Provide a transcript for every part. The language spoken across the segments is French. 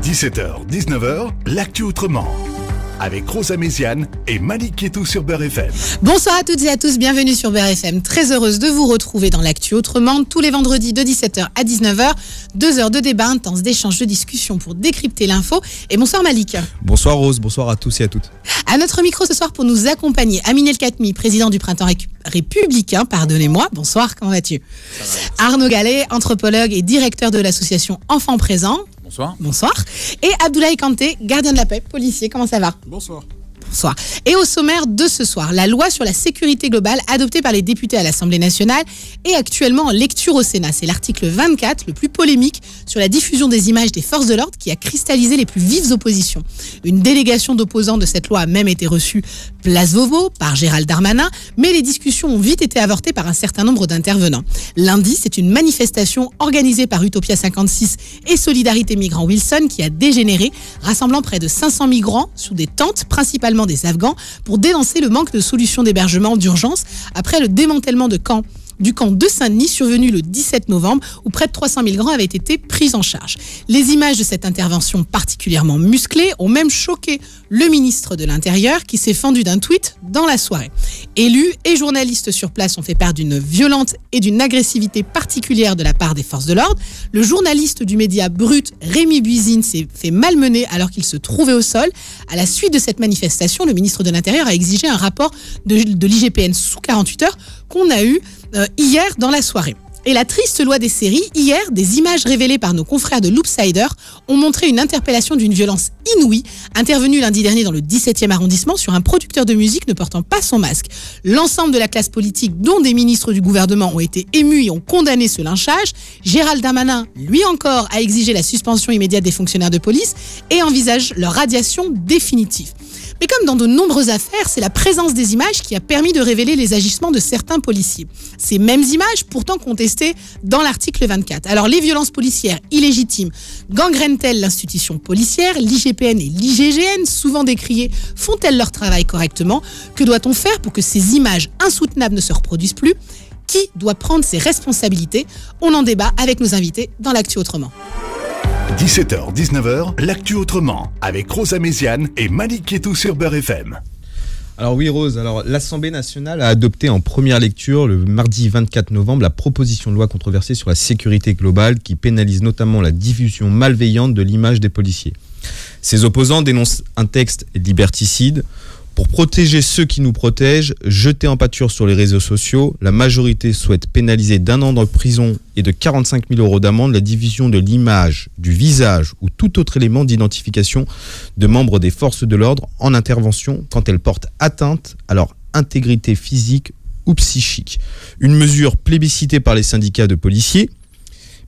17h, 19h, l'actu autrement. Avec Rosa Méziane et Malik Ketou sur Beurre FM. Bonsoir à toutes et à tous, bienvenue sur Beurre FM. Très heureuse de vous retrouver dans l'actu autrement, tous les vendredis de 17h à 19h. 2 heures de débat intense, d'échanges, de discussions pour décrypter l'info. Et bonsoir Malik. Bonsoir Rose, bonsoir à tous et à toutes. À notre micro ce soir pour nous accompagner, Amine El Khatmi, président du Printemps républicain, pardonnez-moi. Bonsoir, comment vas-tu ? Arnaud Gallet, anthropologue et directeur de l'association Enfants Présents. Bonsoir. Bonsoir. Et Abdoulaye Kanté, gardien de la paix, policier, comment ça va ? Bonsoir. Bonsoir. Et au sommaire de ce soir, la loi sur la sécurité globale adoptée par les députés à l'Assemblée nationale est actuellement en lecture au Sénat. C'est l'article 24, le plus polémique, sur la diffusion des images des forces de l'ordre qui a cristallisé les plus vives oppositions. Une délégation d'opposants de cette loi a même été reçue place Beauvau par Gérald Darmanin, mais les discussions ont vite été avortées par un certain nombre d'intervenants. Lundi, c'est une manifestation organisée par Utopia 56 et Solidarité Migrants Wilson qui a dégénéré, rassemblant près de 500 migrants sous des tentes, principalement des Afghans, pour dénoncer le manque de solutions d'hébergement d'urgence après le démantèlement du camp de Saint-Denis survenu le 17 novembre où près de 300 migrants avaient été pris en charge. Les images de cette intervention particulièrement musclée ont même choqué le ministre de l'Intérieur qui s'est fendu d'un tweet dans la soirée. Élus et journalistes sur place ont fait part d'une violente et d'une agressivité particulière de la part des forces de l'ordre. Le journaliste du média Brut, Rémi Buisine, s'est fait malmener alors qu'il se trouvait au sol. À la suite de cette manifestation, le ministre de l'Intérieur a exigé un rapport de l'IGPN sous 48 heures qu'on a eu hier dans la soirée. Et la triste loi des séries, hier, des images révélées par nos confrères de Loopsider ont montré une interpellation d'une violence inouïe, intervenue lundi dernier dans le 17e arrondissement sur un producteur de musique ne portant pas son masque. L'ensemble de la classe politique, dont des ministres du gouvernement, ont été émus et ont condamné ce lynchage. Gérald Darmanin, lui encore, a exigé la suspension immédiate des fonctionnaires de police et envisage leur radiation définitive. Mais comme dans de nombreuses affaires, c'est la présence des images qui a permis de révéler les agissements de certains policiers. Ces mêmes images, pourtant contestées dans l'article 24. Alors, les violences policières illégitimes gangrènent-elles l'institution policière ? L'IGPN et l'IGGN, souvent décriées, font-elles leur travail correctement ? Que doit-on faire pour que ces images insoutenables ne se reproduisent plus ? Qui doit prendre ses responsabilités ? On en débat avec nos invités dans l'actu autrement. 17h, 19h, l'actu autrement. Avec Rosa Méziane et Malik Ketou sur Beurre FM. Alors oui Rose, l'Assemblée nationale a adopté en première lecture le mardi 24 novembre la proposition de loi controversée sur la sécurité globale qui pénalise notamment la diffusion malveillante de l'image des policiers. Ses opposants dénoncent un texte liberticide. Pour protéger ceux qui nous protègent, jetés en pâture sur les réseaux sociaux, la majorité souhaite pénaliser d'1 an de prison et de 45 000 € d'amende la diffusion de l'image, du visage ou tout autre élément d'identification de membres des forces de l'ordre en intervention quand elles portent atteinte à leur intégrité physique ou psychique. Une mesure plébiscitée par les syndicats de policiers,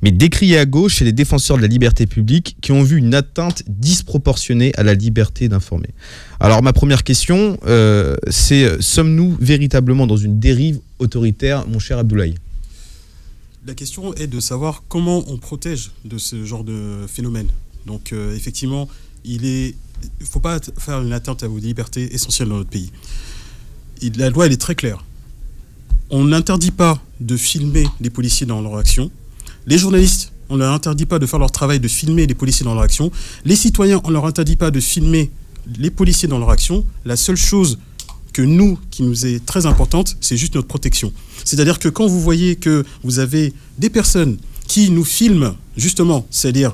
mais décriée à gauche chez les défenseurs de la liberté publique qui ont vu une atteinte disproportionnée à la liberté d'informer. Alors ma première question, c'est sommes-nous véritablement dans une dérive autoritaire, mon cher Abdoulaye ? La question est de savoir comment on protège de ce genre de phénomène. Donc effectivement, il ne faut pas faire une atteinte à vos libertés essentielles dans notre pays. La loi, elle est très claire. On n'interdit pas de filmer les policiers dans leur action. Les journalistes, on ne leur interdit pas de faire leur travail, de filmer les policiers dans leur action. Les citoyens, on ne leur interdit pas de filmer les policiers dans leur action. La seule chose qui nous est très importante, c'est juste notre protection. C'est-à-dire que quand vous voyez que vous avez des personnes qui nous filment, justement, c'est-à-dire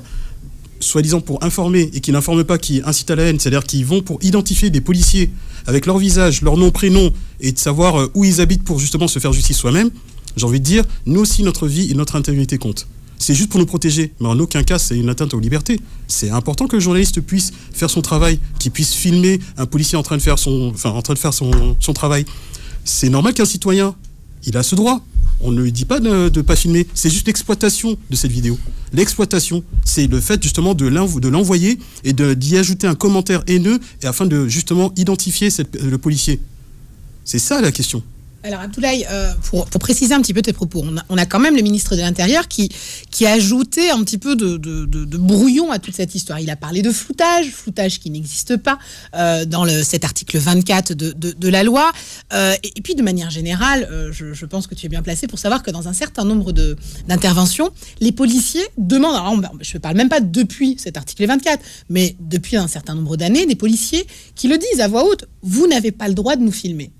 soi-disant pour informer et qui n'informent pas, qui incitent à la haine, c'est-à-dire qui vont pour identifier des policiers avec leur visage, leur nom, prénom, et de savoir où ils habitent pour justement se faire justice soi-même, j'ai envie de dire, nous aussi, notre vie et notre intégrité comptent. C'est juste pour nous protéger, mais en aucun cas, c'est une atteinte aux libertés. C'est important que le journaliste puisse faire son travail, qu'il puisse filmer un policier en train de faire son travail. C'est normal qu'un citoyen, il a ce droit. On ne lui dit pas de pas filmer. C'est juste l'exploitation de cette vidéo. L'exploitation, c'est le fait justement de l'envoyer et d'y ajouter un commentaire haineux et afin de justement identifier le policier. C'est ça la question. Alors Abdoulaye, pour préciser un petit peu tes propos, on a quand même le ministre de l'Intérieur qui a ajouté un petit peu de brouillon à toute cette histoire. Il a parlé de floutage qui n'existe pas dans cet article 24 de la loi. Et puis de manière générale, je pense que tu es bien placé pour savoir que dans un certain nombre d'interventions, les policiers demandent, alors je ne parle même pas depuis cet article 24, mais depuis un certain nombre d'années, des policiers qui le disent à voix haute, vous n'avez pas le droit de nous filmer.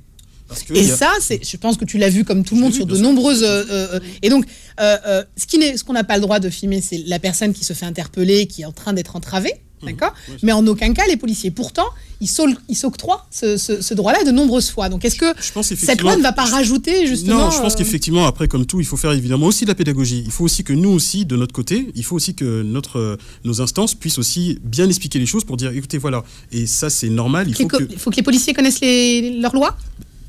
Ça, je pense que tu l'as vu comme tout le monde sur de nombreuses... et donc, ce qu'on n'a pas le droit de filmer, c'est la personne qui se fait interpeller, qui est en train d'être entravée, d'accord ? Mais en aucun cas, les policiers. Pourtant, ils s'octroient ce droit-là de nombreuses fois. Donc, est-ce que cette loi ne va pas rajouter, justement... Non, je pense qu'effectivement, après, comme tout, il faut faire évidemment aussi de la pédagogie. Il faut aussi que nous aussi, de notre côté, il faut aussi que nos instances puissent aussi bien expliquer les choses pour dire, écoutez, voilà. Et ça, c'est normal. Il faut que les policiers connaissent leurs lois.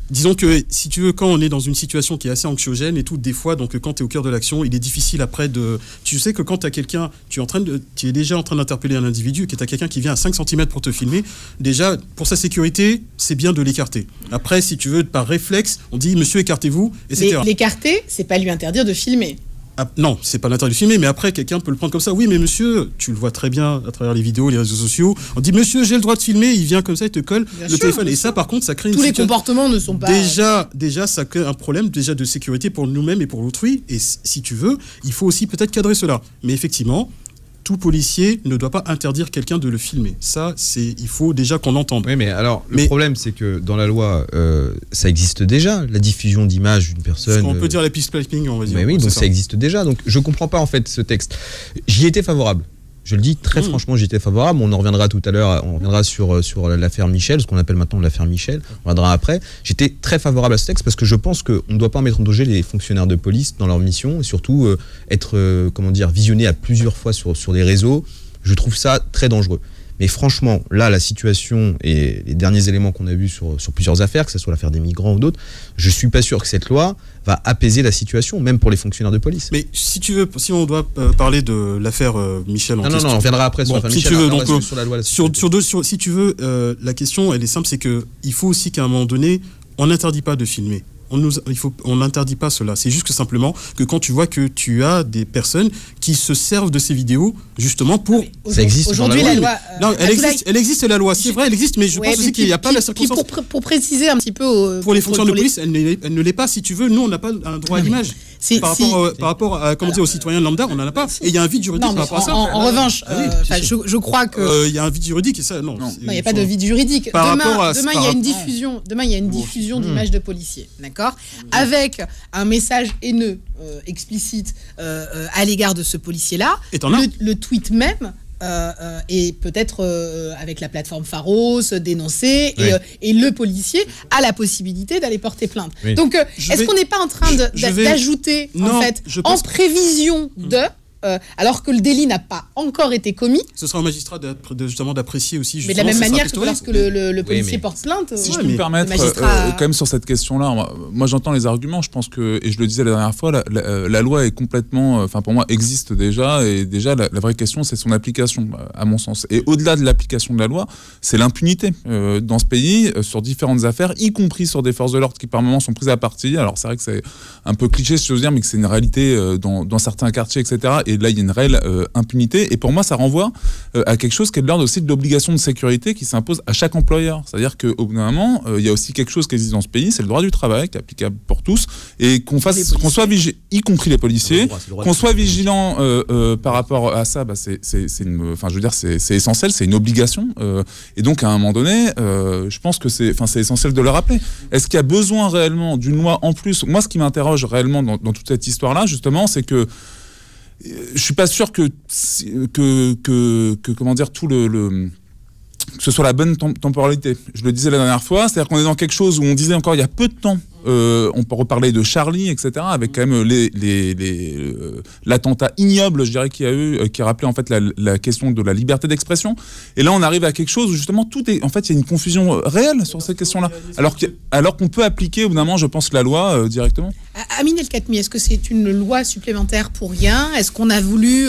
Disons que, si tu veux, quand on est dans une situation qui est assez anxiogène et tout, des fois, donc quand tu es au cœur de l'action, il est difficile après de... Tu sais que quand tu as quelqu'un, tu es déjà en train d'interpeller un individu, que tu as quelqu'un qui vient à 5 cm pour te filmer, déjà, pour sa sécurité, c'est bien de l'écarter. Après, si tu veux, par réflexe, on dit, monsieur, écartez-vous, etc. L'écarter, c'est pas lui interdire de filmer. Ah, non, c'est pas l'intérêt de filmer, mais après, quelqu'un peut le prendre comme ça. Oui, mais monsieur, tu le vois très bien à travers les vidéos, les réseaux sociaux. On dit, monsieur, j'ai le droit de filmer, il vient comme ça, il te colle le téléphone. Et ça, par contre, ça crée une situation... Tous les comportements ne sont pas... Déjà, ça crée un problème déjà de sécurité pour nous-mêmes et pour l'autrui. Et si tu veux, il faut aussi peut-être cadrer cela. Mais effectivement, tout policier ne doit pas interdire quelqu'un de le filmer. Ça, il faut déjà qu'on l'entende. Oui, mais alors, le problème, c'est que dans la loi, ça existe déjà, la diffusion d'images d'une personne. On peut dire la peace piping, on va dire. Mais oui, donc ça existe déjà. Donc, je ne comprends pas, en fait, ce texte. J'y étais favorable. Je le dis très franchement, j'y étais favorable. On en reviendra tout à l'heure, on reviendra sur l'affaire Michel, ce qu'on appelle maintenant l'affaire Michel. On reviendra après. J'étais très favorable à ce texte parce que je pense qu'on ne doit pas mettre en danger les fonctionnaires de police dans leur mission et surtout être visionné à plusieurs fois sur des réseaux. Je trouve ça très dangereux. Mais franchement, là, la situation et les derniers éléments qu'on a vus sur plusieurs affaires, que ce soit l'affaire des migrants ou d'autres, je ne suis pas sûr que cette loi va apaiser la situation, même pour les fonctionnaires de police. Mais si tu veux, si on doit parler de l'affaire Michel en question... Non, on reviendra après sur l'affaire Michel. Si tu veux, donc, sur la loi... Si tu veux, la question, elle est simple, c'est qu'il faut aussi qu'à un moment donné, on n'interdit pas de filmer. On n'interdit pas cela. C'est juste que simplement que quand tu vois que tu as des personnes qui se servent de ces vidéos justement pour... Ça existe aujourd'hui dans la loi. Non, elle existe la loi. C'est vrai, elle existe, mais je pense aussi qu'il n'y a pas la circonstance. Pour préciser un petit peu... Pour les fonctionnaires de police, elle ne l'est pas. Si tu veux, nous, on n'a pas un droit à l'image. Par rapport à, aux citoyens lambda, on n'en a pas. Et il y a un vide juridique par rapport à ça. En revanche, je crois que... Il y a un vide juridique et ça, non. Il n'y a pas de vide juridique. Demain, il y a une diffusion d'images de policiers. Avec un message haineux explicite à l'égard de ce policier-là, le tweet même et peut-être avec la plateforme Pharos dénoncé et le policier a la possibilité d'aller porter plainte. Donc est-ce qu'on n'est pas en train d'ajouter en prévision de alors que le délit n'a pas encore été commis. Ce sera au magistrat justement d'apprécier aussi. Mais de la même manière que lorsque le policier porte plainte. Si je peux me permettre, quand même sur cette question-là, moi j'entends les arguments. Je pense que, et je le disais la dernière fois, la loi est complètement, enfin pour moi, existe déjà. Et déjà, la vraie question, c'est son application, à mon sens. Et au-delà de l'application de la loi, c'est l'impunité dans ce pays sur différentes affaires, y compris sur des forces de l'ordre qui par moments sont prises à partie. Alors c'est vrai que c'est un peu cliché, si j'ose dire, mais que c'est une réalité dans certains quartiers, etc. Et là, il y a une réelle impunité. Et pour moi, ça renvoie à quelque chose qui est de l'ordre aussi de l'obligation de sécurité qui s'impose à chaque employeur. C'est-à-dire qu'au bout d'un moment, il y a aussi quelque chose qui existe dans ce pays, c'est le droit du travail, qui est applicable pour tous, et qu'on soit vigilant, y compris les policiers, qu'on soit vigilant par rapport à ça. C'est essentiel, c'est une obligation. Et donc, à un moment donné, je pense que c'est essentiel de le rappeler. Est-ce qu'il y a besoin réellement d'une loi en plus ? Moi, ce qui m'interroge réellement dans toute cette histoire-là, justement, c'est que je suis pas sûr que comment dire tout que ce soit la bonne temporalité. Je le disais la dernière fois, c'est-à-dire qu'on est dans quelque chose où on disait encore il y a peu de temps, on peut reparler de Charlie, etc., avec quand même l'attentat ignoble, je dirais, qu'il y a eu, qui rappelait en fait la question de la liberté d'expression. Et là, on arrive à quelque chose où justement tout est, en fait, il y a une confusion réelle sur ces questions-là, alors qu'on peut appliquer au bout d'un moment, je pense, la loi directement. Amine El Khatmi, est-ce que c'est une loi supplémentaire pour rien ? Est-ce qu'on a voulu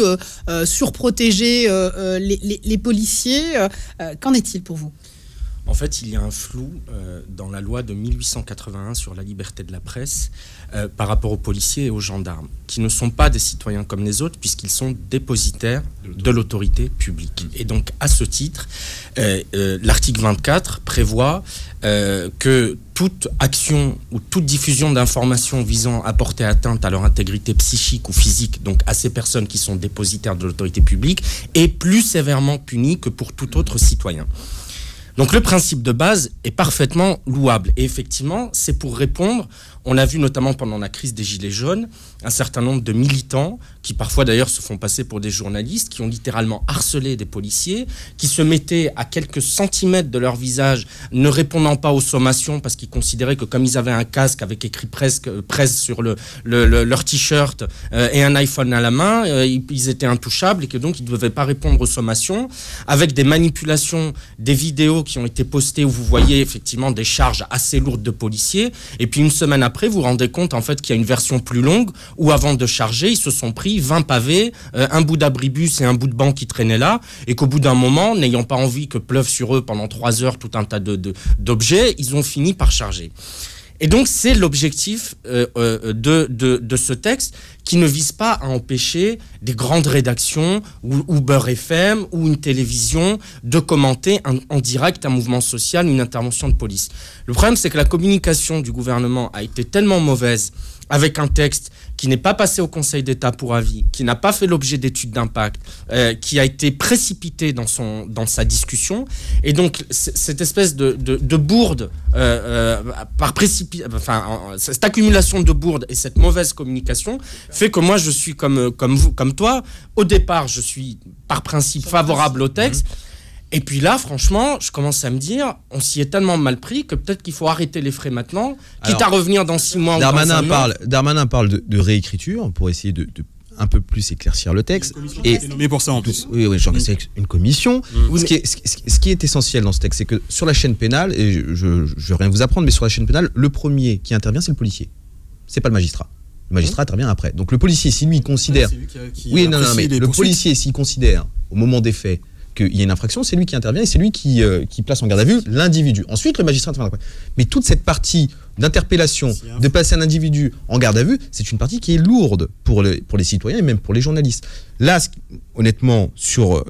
surprotéger les policiers ? Qu'en est-il pour vous ? En fait, il y a un flou dans la loi de 1881 sur la liberté de la presse par rapport aux policiers et aux gendarmes, qui ne sont pas des citoyens comme les autres, puisqu'ils sont dépositaires de l'autorité publique. Et donc, à ce titre, l'article 24 prévoit que toute action ou toute diffusion d'informations visant à porter atteinte à leur intégrité psychique ou physique, donc à ces personnes qui sont dépositaires de l'autorité publique, est plus sévèrement punie que pour tout autre citoyen. Donc le principe de base est parfaitement louable. Et effectivement, c'est pour répondre, on l'a vu notamment pendant la crise des Gilets jaunes, un certain nombre de militants, qui parfois d'ailleurs se font passer pour des journalistes, qui ont littéralement harcelé des policiers, qui se mettaient à quelques centimètres de leur visage, ne répondant pas aux sommations, parce qu'ils considéraient que comme ils avaient un casque avec écrit presse sur leur t-shirt et un iPhone à la main, ils étaient intouchables et que donc ils ne devaient pas répondre aux sommations, avec des manipulations, des vidéos qui ont été postées où vous voyez effectivement des charges assez lourdes de policiers, et puis une semaine après, vous vous rendez compte en fait qu'il y a une version plus longue où avant de charger, ils se sont pris 20 pavés, un bout d'abribus et un bout de banc qui traînait là, et qu'au bout d'un moment, n'ayant pas envie que pleuve sur eux pendant 3 heures tout un tas d'objets, ils ont fini par charger. Et donc c'est l'objectif de ce texte, qui ne vise pas à empêcher des grandes rédactions ou Beurre FM ou une télévision de commenter en direct un mouvement social, une intervention de police. Le problème, c'est que la communication du gouvernement a été tellement mauvaise, avec un texte qui n'est pas passé au Conseil d'État pour avis, qui n'a pas fait l'objet d'études d'impact, qui a été précipité dans sa discussion. Et donc, cette espèce de bourde, cette accumulation de bourde et cette mauvaise communication fait que moi, je suis comme toi. Au départ, je suis par principe favorable au texte. Et puis là, franchement, je commence à me dire, on s'y est tellement mal pris que peut-être qu'il faut arrêter les frais maintenant, quitte à revenir dans 6 mois. Darmanin parle de réécriture pour essayer de un peu plus éclaircir le texte. Et nommé pour ça en plus. Oui, c'est une commission. Ce qui est essentiel dans ce texte, c'est que sur la chaîne pénale, et je vais rien vous apprendre, mais sur la chaîne pénale, le premier qui intervient, c'est le policier. C'est pas le magistrat. Le magistrat intervient après. Donc le policier, si lui considère... le policier, s'il considère, au moment des faits, qu'il y a une infraction, c'est lui qui intervient et c'est lui qui place en garde à vue l'individu. Ensuite, le magistrat intervient après. Mais toute cette partie d'interpellation, de placer un individu en garde à vue, c'est une partie qui est lourde pour les citoyens et même pour les journalistes. Là, honnêtement, sur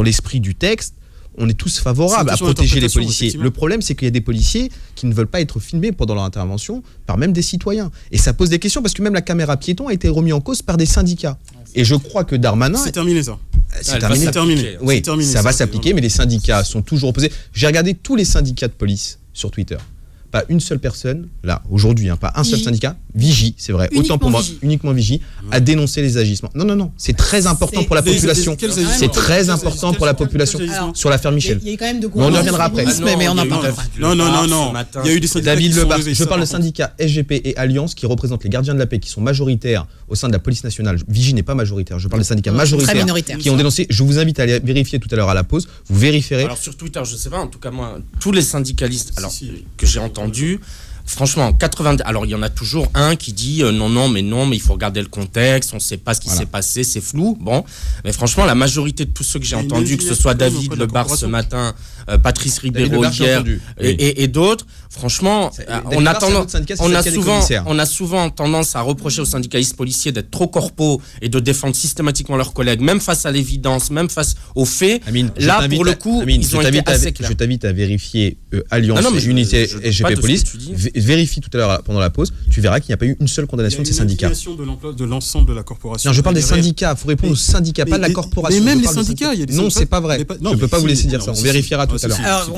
l'esprit du texte, on est tous favorables à protéger les policiers. Le problème, c'est qu'il y a des policiers qui ne veulent pas être filmés pendant leur intervention par même des citoyens. Et ça pose des questions parce que même la caméra piéton a été remise en cause par des syndicats. Et je crois que Darmanin... C'est terminé ça. C'est terminé. Oui, ça va s'appliquer, mais les syndicats sont toujours opposés. J'ai regardé tous les syndicats de police sur Twitter. Pas une seule personne, là, aujourd'hui, pas un seul syndicat, Vigie, c'est vrai, autant pour moi, uniquement Vigie, a dénoncé les agissements. Non, c'est très important pour la population. C'est très important pour la population sur l'affaire Michel. Il y a quand même de on en reviendra après. Mais on en parle après. Non. Il y a eu des syndicats. David Lebar, je parle de syndicats SGP et Alliance qui représentent les gardiens de la paix, qui sont majoritaires au sein de la police nationale. Vigie n'est pas majoritaire, je parle de syndicats majoritaires qui ont dénoncé. Je vous invite à aller vérifier tout à l'heure à la pause. Vous vérifierez. Alors sur Twitter, je sais pas, en tout cas moi, tous les syndicalistes que j'ai entendu, franchement, 80. Alors il y en a toujours un qui dit non, mais il faut regarder le contexte, on ne sait pas ce qui s'est passé, c'est flou. Bon, mais franchement, la majorité de tous ceux que j'ai entendus, que ce soit David Lebar ce matin, Patrice Ribeiro hier et d'autres, franchement, on a souvent tendance à reprocher aux syndicalistes policiers d'être trop corpos et de défendre systématiquement leurs collègues, même face à l'évidence, même face aux faits. Là, pour le coup, ils ont été assez clairs. Je t'invite à vérifier Alliance et Unité SGP Police. Vérifie tout à l'heure pendant la pause, tu verras qu'il n'y a pas eu une seule condamnation de ces syndicats. De l'ensemble de la corporation. Non, je parle des syndicats, il faut répondre aux syndicats, pas de la corporation. Mais même les syndicats, il y a des non, c'est pas vrai. Je ne peux pas vous laisser dire ça, on vérifiera tout à l'heure. Alors,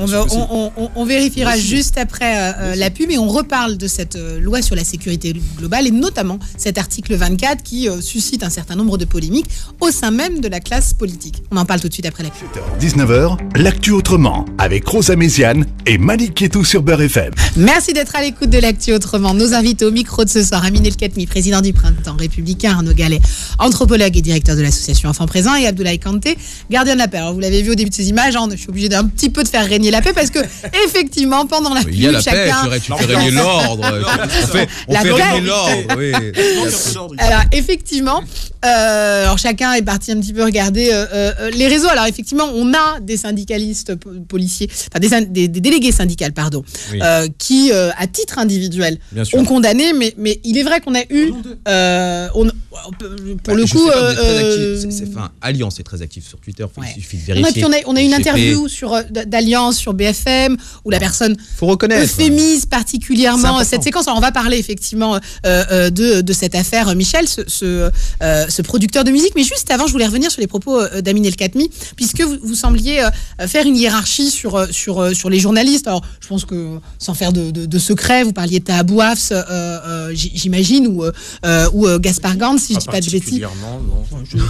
on vérifiera juste après la pub et on reparle de cette loi sur la sécurité globale et notamment cet article 24 qui suscite un certain nombre de polémiques au sein même de la classe politique. On en parle tout de suite après la pub. 19h, l'actu autrement avec Rosa Méziane et Malik Kétou sur Beurre FM. Merci d'être à l'écoute. l'écoute de l'actu autrement. Nos invités au micro de ce soir, Amine El-Khatmi, président du Printemps républicain, Arnaud Gallet, anthropologue et directeur de l'association Enfants Présents, et Abdoulaye Kanté, gardien de la paix. Alors vous l'avez vu au début de ces images, je suis obligé d'un petit peu de faire régner la paix parce que effectivement pendant la il y a la chacun... paix, tu fais régner l'ordre. On fait régner l'ordre, oui. Alors effectivement, alors chacun est parti un petit peu regarder les réseaux. Alors effectivement, on a des syndicalistes policiers, enfin des délégués syndicales, pardon, oui. Qui à titre individuel ont condamné, mais il est vrai qu'on a eu pour le coup Alliance est très active sur Twitter, il suffit de vérifier. On a une interview d'Alliance sur BFM où la personne euphémise particulièrement cette séquence. Alors on va parler effectivement de cette affaire, Michel, ce producteur de musique, mais juste avant je voulais revenir sur les propos d'Amine El-Khatmi, puisque vous sembliez faire une hiérarchie sur les journalistes. Alors je pense que sans faire de secret, vous parliez de Taha Bouafs, j'imagine, ou Gaspard Gantz, si je ne dis pas de bêtises.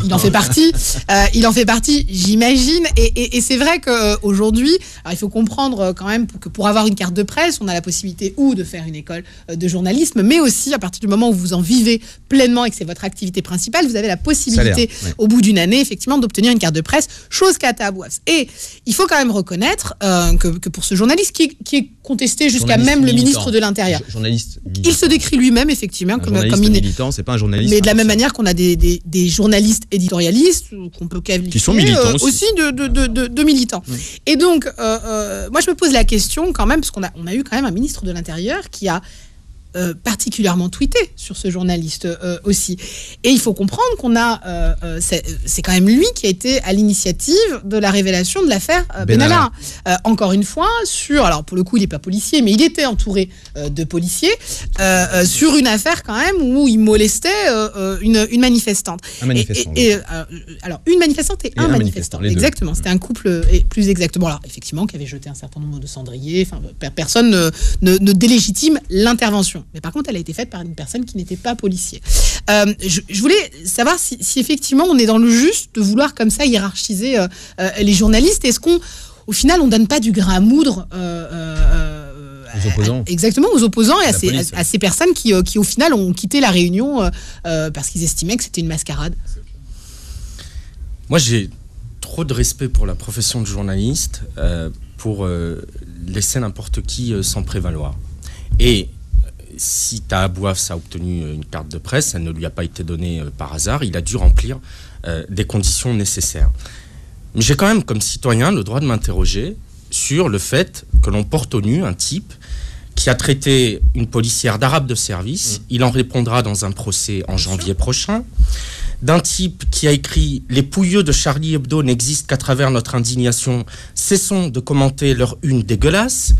Il en fait partie, j'imagine. Et c'est vrai qu'aujourd'hui, il faut comprendre quand même que pour avoir une carte de presse, on a la possibilité ou de faire une école de journalisme, mais aussi à partir du moment où vous en vivez pleinement et que c'est votre activité principale, vous avez la possibilité, au bout d'une année, effectivement, d'obtenir une carte de presse, chose qu'a Taha Bouafs. Et il faut quand même reconnaître que pour ce journaliste qui est contesté jusqu'à même le ministre de l'Intérieur, il se décrit lui-même effectivement comme militant, c'est pas un journaliste. Mais de la même manière qu'on a des journalistes éditorialistes qu'on peut qualifier qui sont militants aussi de militants. Oui. Et donc, moi je me pose la question quand même, parce qu'on a eu quand même un ministre de l'Intérieur qui a particulièrement tweeté sur ce journaliste aussi. Et il faut comprendre qu'on a... c'est quand même lui qui a été à l'initiative de la révélation de l'affaire Benalla. Encore une fois, alors pour le coup, il n'est pas policier, mais il était entouré de policiers sur une affaire quand même où il molestait une manifestante. Alors, une manifestante et un manifestant. Exactement. C'était un couple, et plus exactement. Alors, effectivement, qui avait jeté un certain nombre de cendriers. Enfin, personne ne délégitime l'intervention. Mais par contre, elle a été faite par une personne qui n'était pas policier. Je voulais savoir si effectivement on est dans le juste de vouloir comme ça hiérarchiser les journalistes. Est-ce qu'au final, on ne donne pas du grain à moudre aux opposants. Exactement, aux opposants et à ces personnes qui au final ont quitté la réunion parce qu'ils estimaient que c'était une mascarade? Moi, j'ai trop de respect pour la profession de journaliste pour laisser n'importe qui s'en prévaloir. Et si Taha Bouafs a obtenu une carte de presse, elle ne lui a pas été donnée par hasard, il a dû remplir des conditions nécessaires. Mais j'ai quand même, comme citoyen, le droit de m'interroger sur le fait que l'on porte au nu un type qui a traité une policière d'arabe de service. Il en répondra dans un procès en janvier prochain. D'un type qui a écrit « Les pouilleux de Charlie Hebdo n'existent qu'à travers notre indignation. Cessons de commenter leur une dégueulasse. »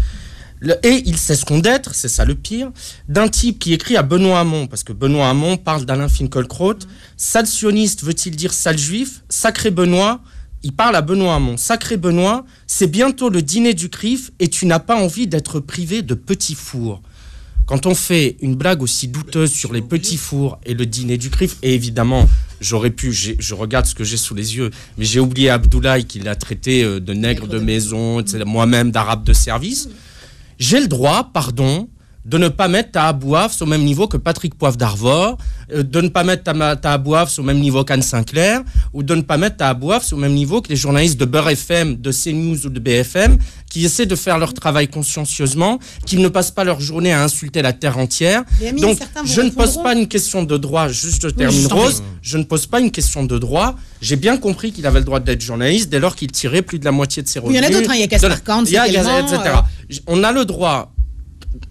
Et ils cesseront d'être, c'est ça le pire, d'un type qui écrit à Benoît Hamon, parce que Benoît Hamon parle d'Alain Finkielkraut. Sale sioniste veut-il dire sale juif? Sacré Benoît, il parle à Benoît Hamon. Sacré Benoît, c'est bientôt le dîner du CRIF et tu n'as pas envie d'être privé de petits fours. Quand on fait une blague aussi douteuse sur les petits fours et le dîner du CRIF, et évidemment, je regarde ce que j'ai sous les yeux, mais j'ai oublié Abdoulaye qui l'a traité de nègre de maison, moi-même d'arabe de service. J'ai le droit, de ne pas mettre Taha Bouafs au même niveau que Patrick Poivre d'Arvor, de ne pas mettre Taha Bouafs au même niveau qu'Anne Sinclair, ou de ne pas mettre Taha Bouafs au même niveau que les journalistes de Beurre FM, de CNews ou de BFM, qui essaient de faire leur travail consciencieusement, qui ne passent pas leur journée à insulter la terre entière. Donc, je ne pose pas une question de droit, juste je termine, Rose, je ne pose pas une question de droit. J'ai bien compris qu'il avait le droit d'être journaliste dès lors qu'il tirait plus de la moitié de ses revenus. Il y en a d'autres, il y a Gaspard Gantz, etc. On a le droit,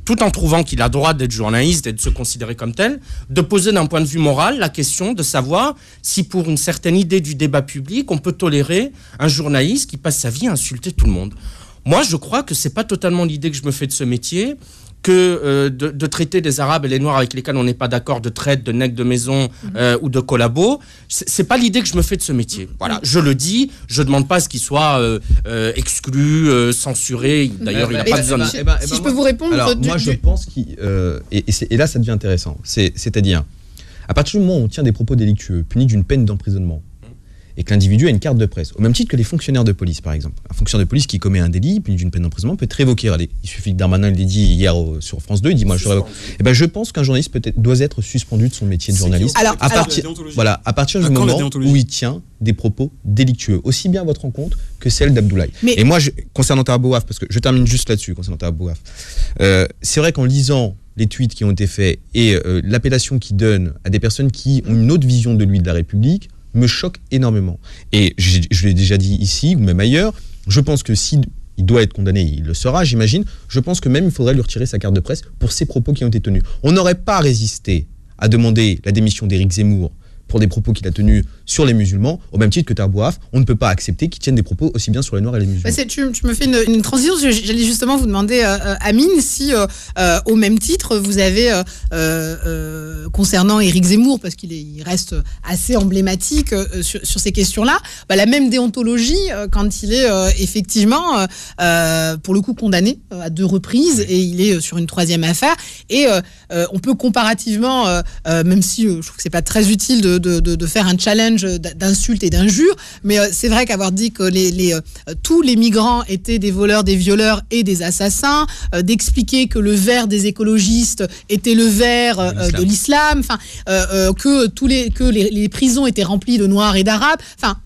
tout en trouvant qu'il a le droit d'être journaliste et de se considérer comme tel, de poser d'un point de vue moral la question de savoir si pour une certaine idée du débat public, on peut tolérer un journaliste qui passe sa vie à insulter tout le monde. Moi, je crois que c'est pas totalement l'idée que je me fais de ce métier, que de traiter des Arabes et les Noirs avec lesquels on n'est pas d'accord, de traite, de nègres de maison ou de collabos. C'est pas l'idée que je me fais de ce métier. Voilà, je le dis, je demande pas à ce qu'il soit exclu, censuré. D'ailleurs, il n'a pas besoin de... Si je peux vous répondre... Alors, moi, je pense et là, ça devient intéressant. C'est-à-dire, à partir du moment où on tient des propos délictueux, punis d'une peine d'emprisonnement, et que l'individu a une carte de presse. Au même titre que les fonctionnaires de police, par exemple. Un fonctionnaire de police qui commet un délit, puni d'une peine d'emprisonnement, peut être révoqué. Il suffit que Darmanin l'ait dit hier sur France 2, il dit moi je révoque. Et ben je pense qu'un journaliste doit être suspendu de son métier de journaliste à partir du moment où il tient des propos délictueux, aussi bien à votre rencontre que celle d'Abdoulaye. Et moi, concernant Tahabouaf, parce que je termine juste là-dessus, concernant Tahabouaf, c'est vrai qu'en lisant les tweets qui ont été faits et l'appellation qu'il donne à des personnes qui ont une autre vision de lui, de la République, me choque énormément. Et je l'ai déjà dit ici, ou même ailleurs, je pense que si il doit être condamné, il le sera, j'imagine, je pense que même il faudrait lui retirer sa carte de presse pour ces propos qui ont été tenus. On n'aurait pas résisté à demander la démission d'Éric Zemmour pour des propos qu'il a tenus sur les musulmans, au même titre que Tahabouaf, on ne peut pas accepter qu'il tienne des propos aussi bien sur les Noirs et les musulmans. Tu me fais une transition, j'allais justement vous demander, Amine, si au même titre, vous avez, concernant Éric Zemmour, parce qu'il reste assez emblématique sur ces questions-là, la même déontologie quand il est effectivement, pour le coup, condamné à 2 reprises, et il est sur une 3e affaire, et on peut comparativement, même si je trouve que c'est pas très utile de faire un challenge d'insultes et d'injures, mais c'est vrai qu'avoir dit que tous les migrants étaient des voleurs, des violeurs et des assassins, d'expliquer que le vert des écologistes était le vert de l'islam, que les prisons étaient remplies de noirs et d'arabes,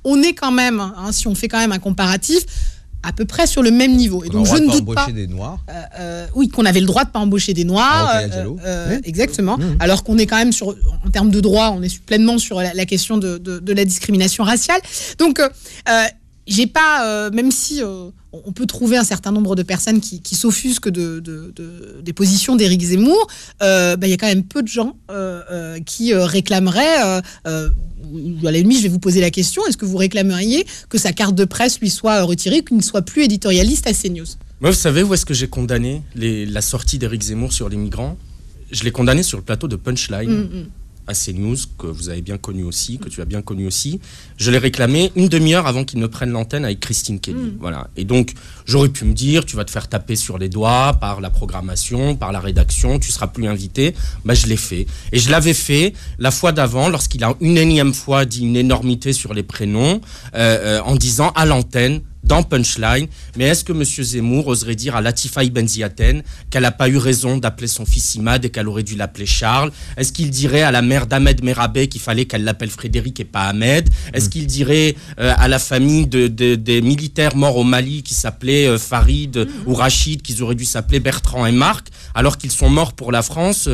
on est quand même, si on fait quand même un comparatif, à peu près sur le même niveau. Et donc je ne doute pas des Noirs. Oui, qu'on avait le droit de pas embaucher des Noirs. Exactement. Alors qu'on est quand même en termes de droit, on est pleinement sur la question de la discrimination raciale. Donc j'ai pas, même si on peut trouver un certain nombre de personnes qui s'offusquent des positions d'Éric Zemmour, y a quand même peu de gens qui réclameraient, à la limite je vais vous poser la question, est-ce que vous réclameriez que sa carte de presse lui soit retirée, qu'il ne soit plus éditorialiste à CNews? Moi, vous savez où est-ce que j'ai condamné la sortie d'Éric Zemmour sur les migrants? Je l'ai condamné sur le plateau de Punchline. À CNews, que vous avez bien connu aussi, que tu as bien connu aussi. Je l'ai réclamé une demi-heure avant qu'il ne prenne l'antenne avec Christine Kelly. Voilà. Et donc, j'aurais pu me dire, tu vas te faire taper sur les doigts par la programmation, par la rédaction, tu seras plus invité. Je l'ai fait. Et je l'avais fait la fois d'avant, lorsqu'il a une énième fois dit une énormité sur les prénoms, en disant à l'antenne, dans Punchline, mais est-ce que M. Zemmour oserait dire à Latifa Ibn Ziaten qu'elle n'a pas eu raison d'appeler son fils Imad et qu'elle aurait dû l'appeler Charles? Est-ce qu'il dirait à la mère d'Ahmed Merabé qu'il fallait qu'elle l'appelle Frédéric et pas Ahmed? Est-ce qu'il dirait à la famille des militaires morts au Mali qui s'appelaient Farid ou Rachid qu'ils auraient dû s'appeler Bertrand et Marc alors qu'ils sont morts pour la France,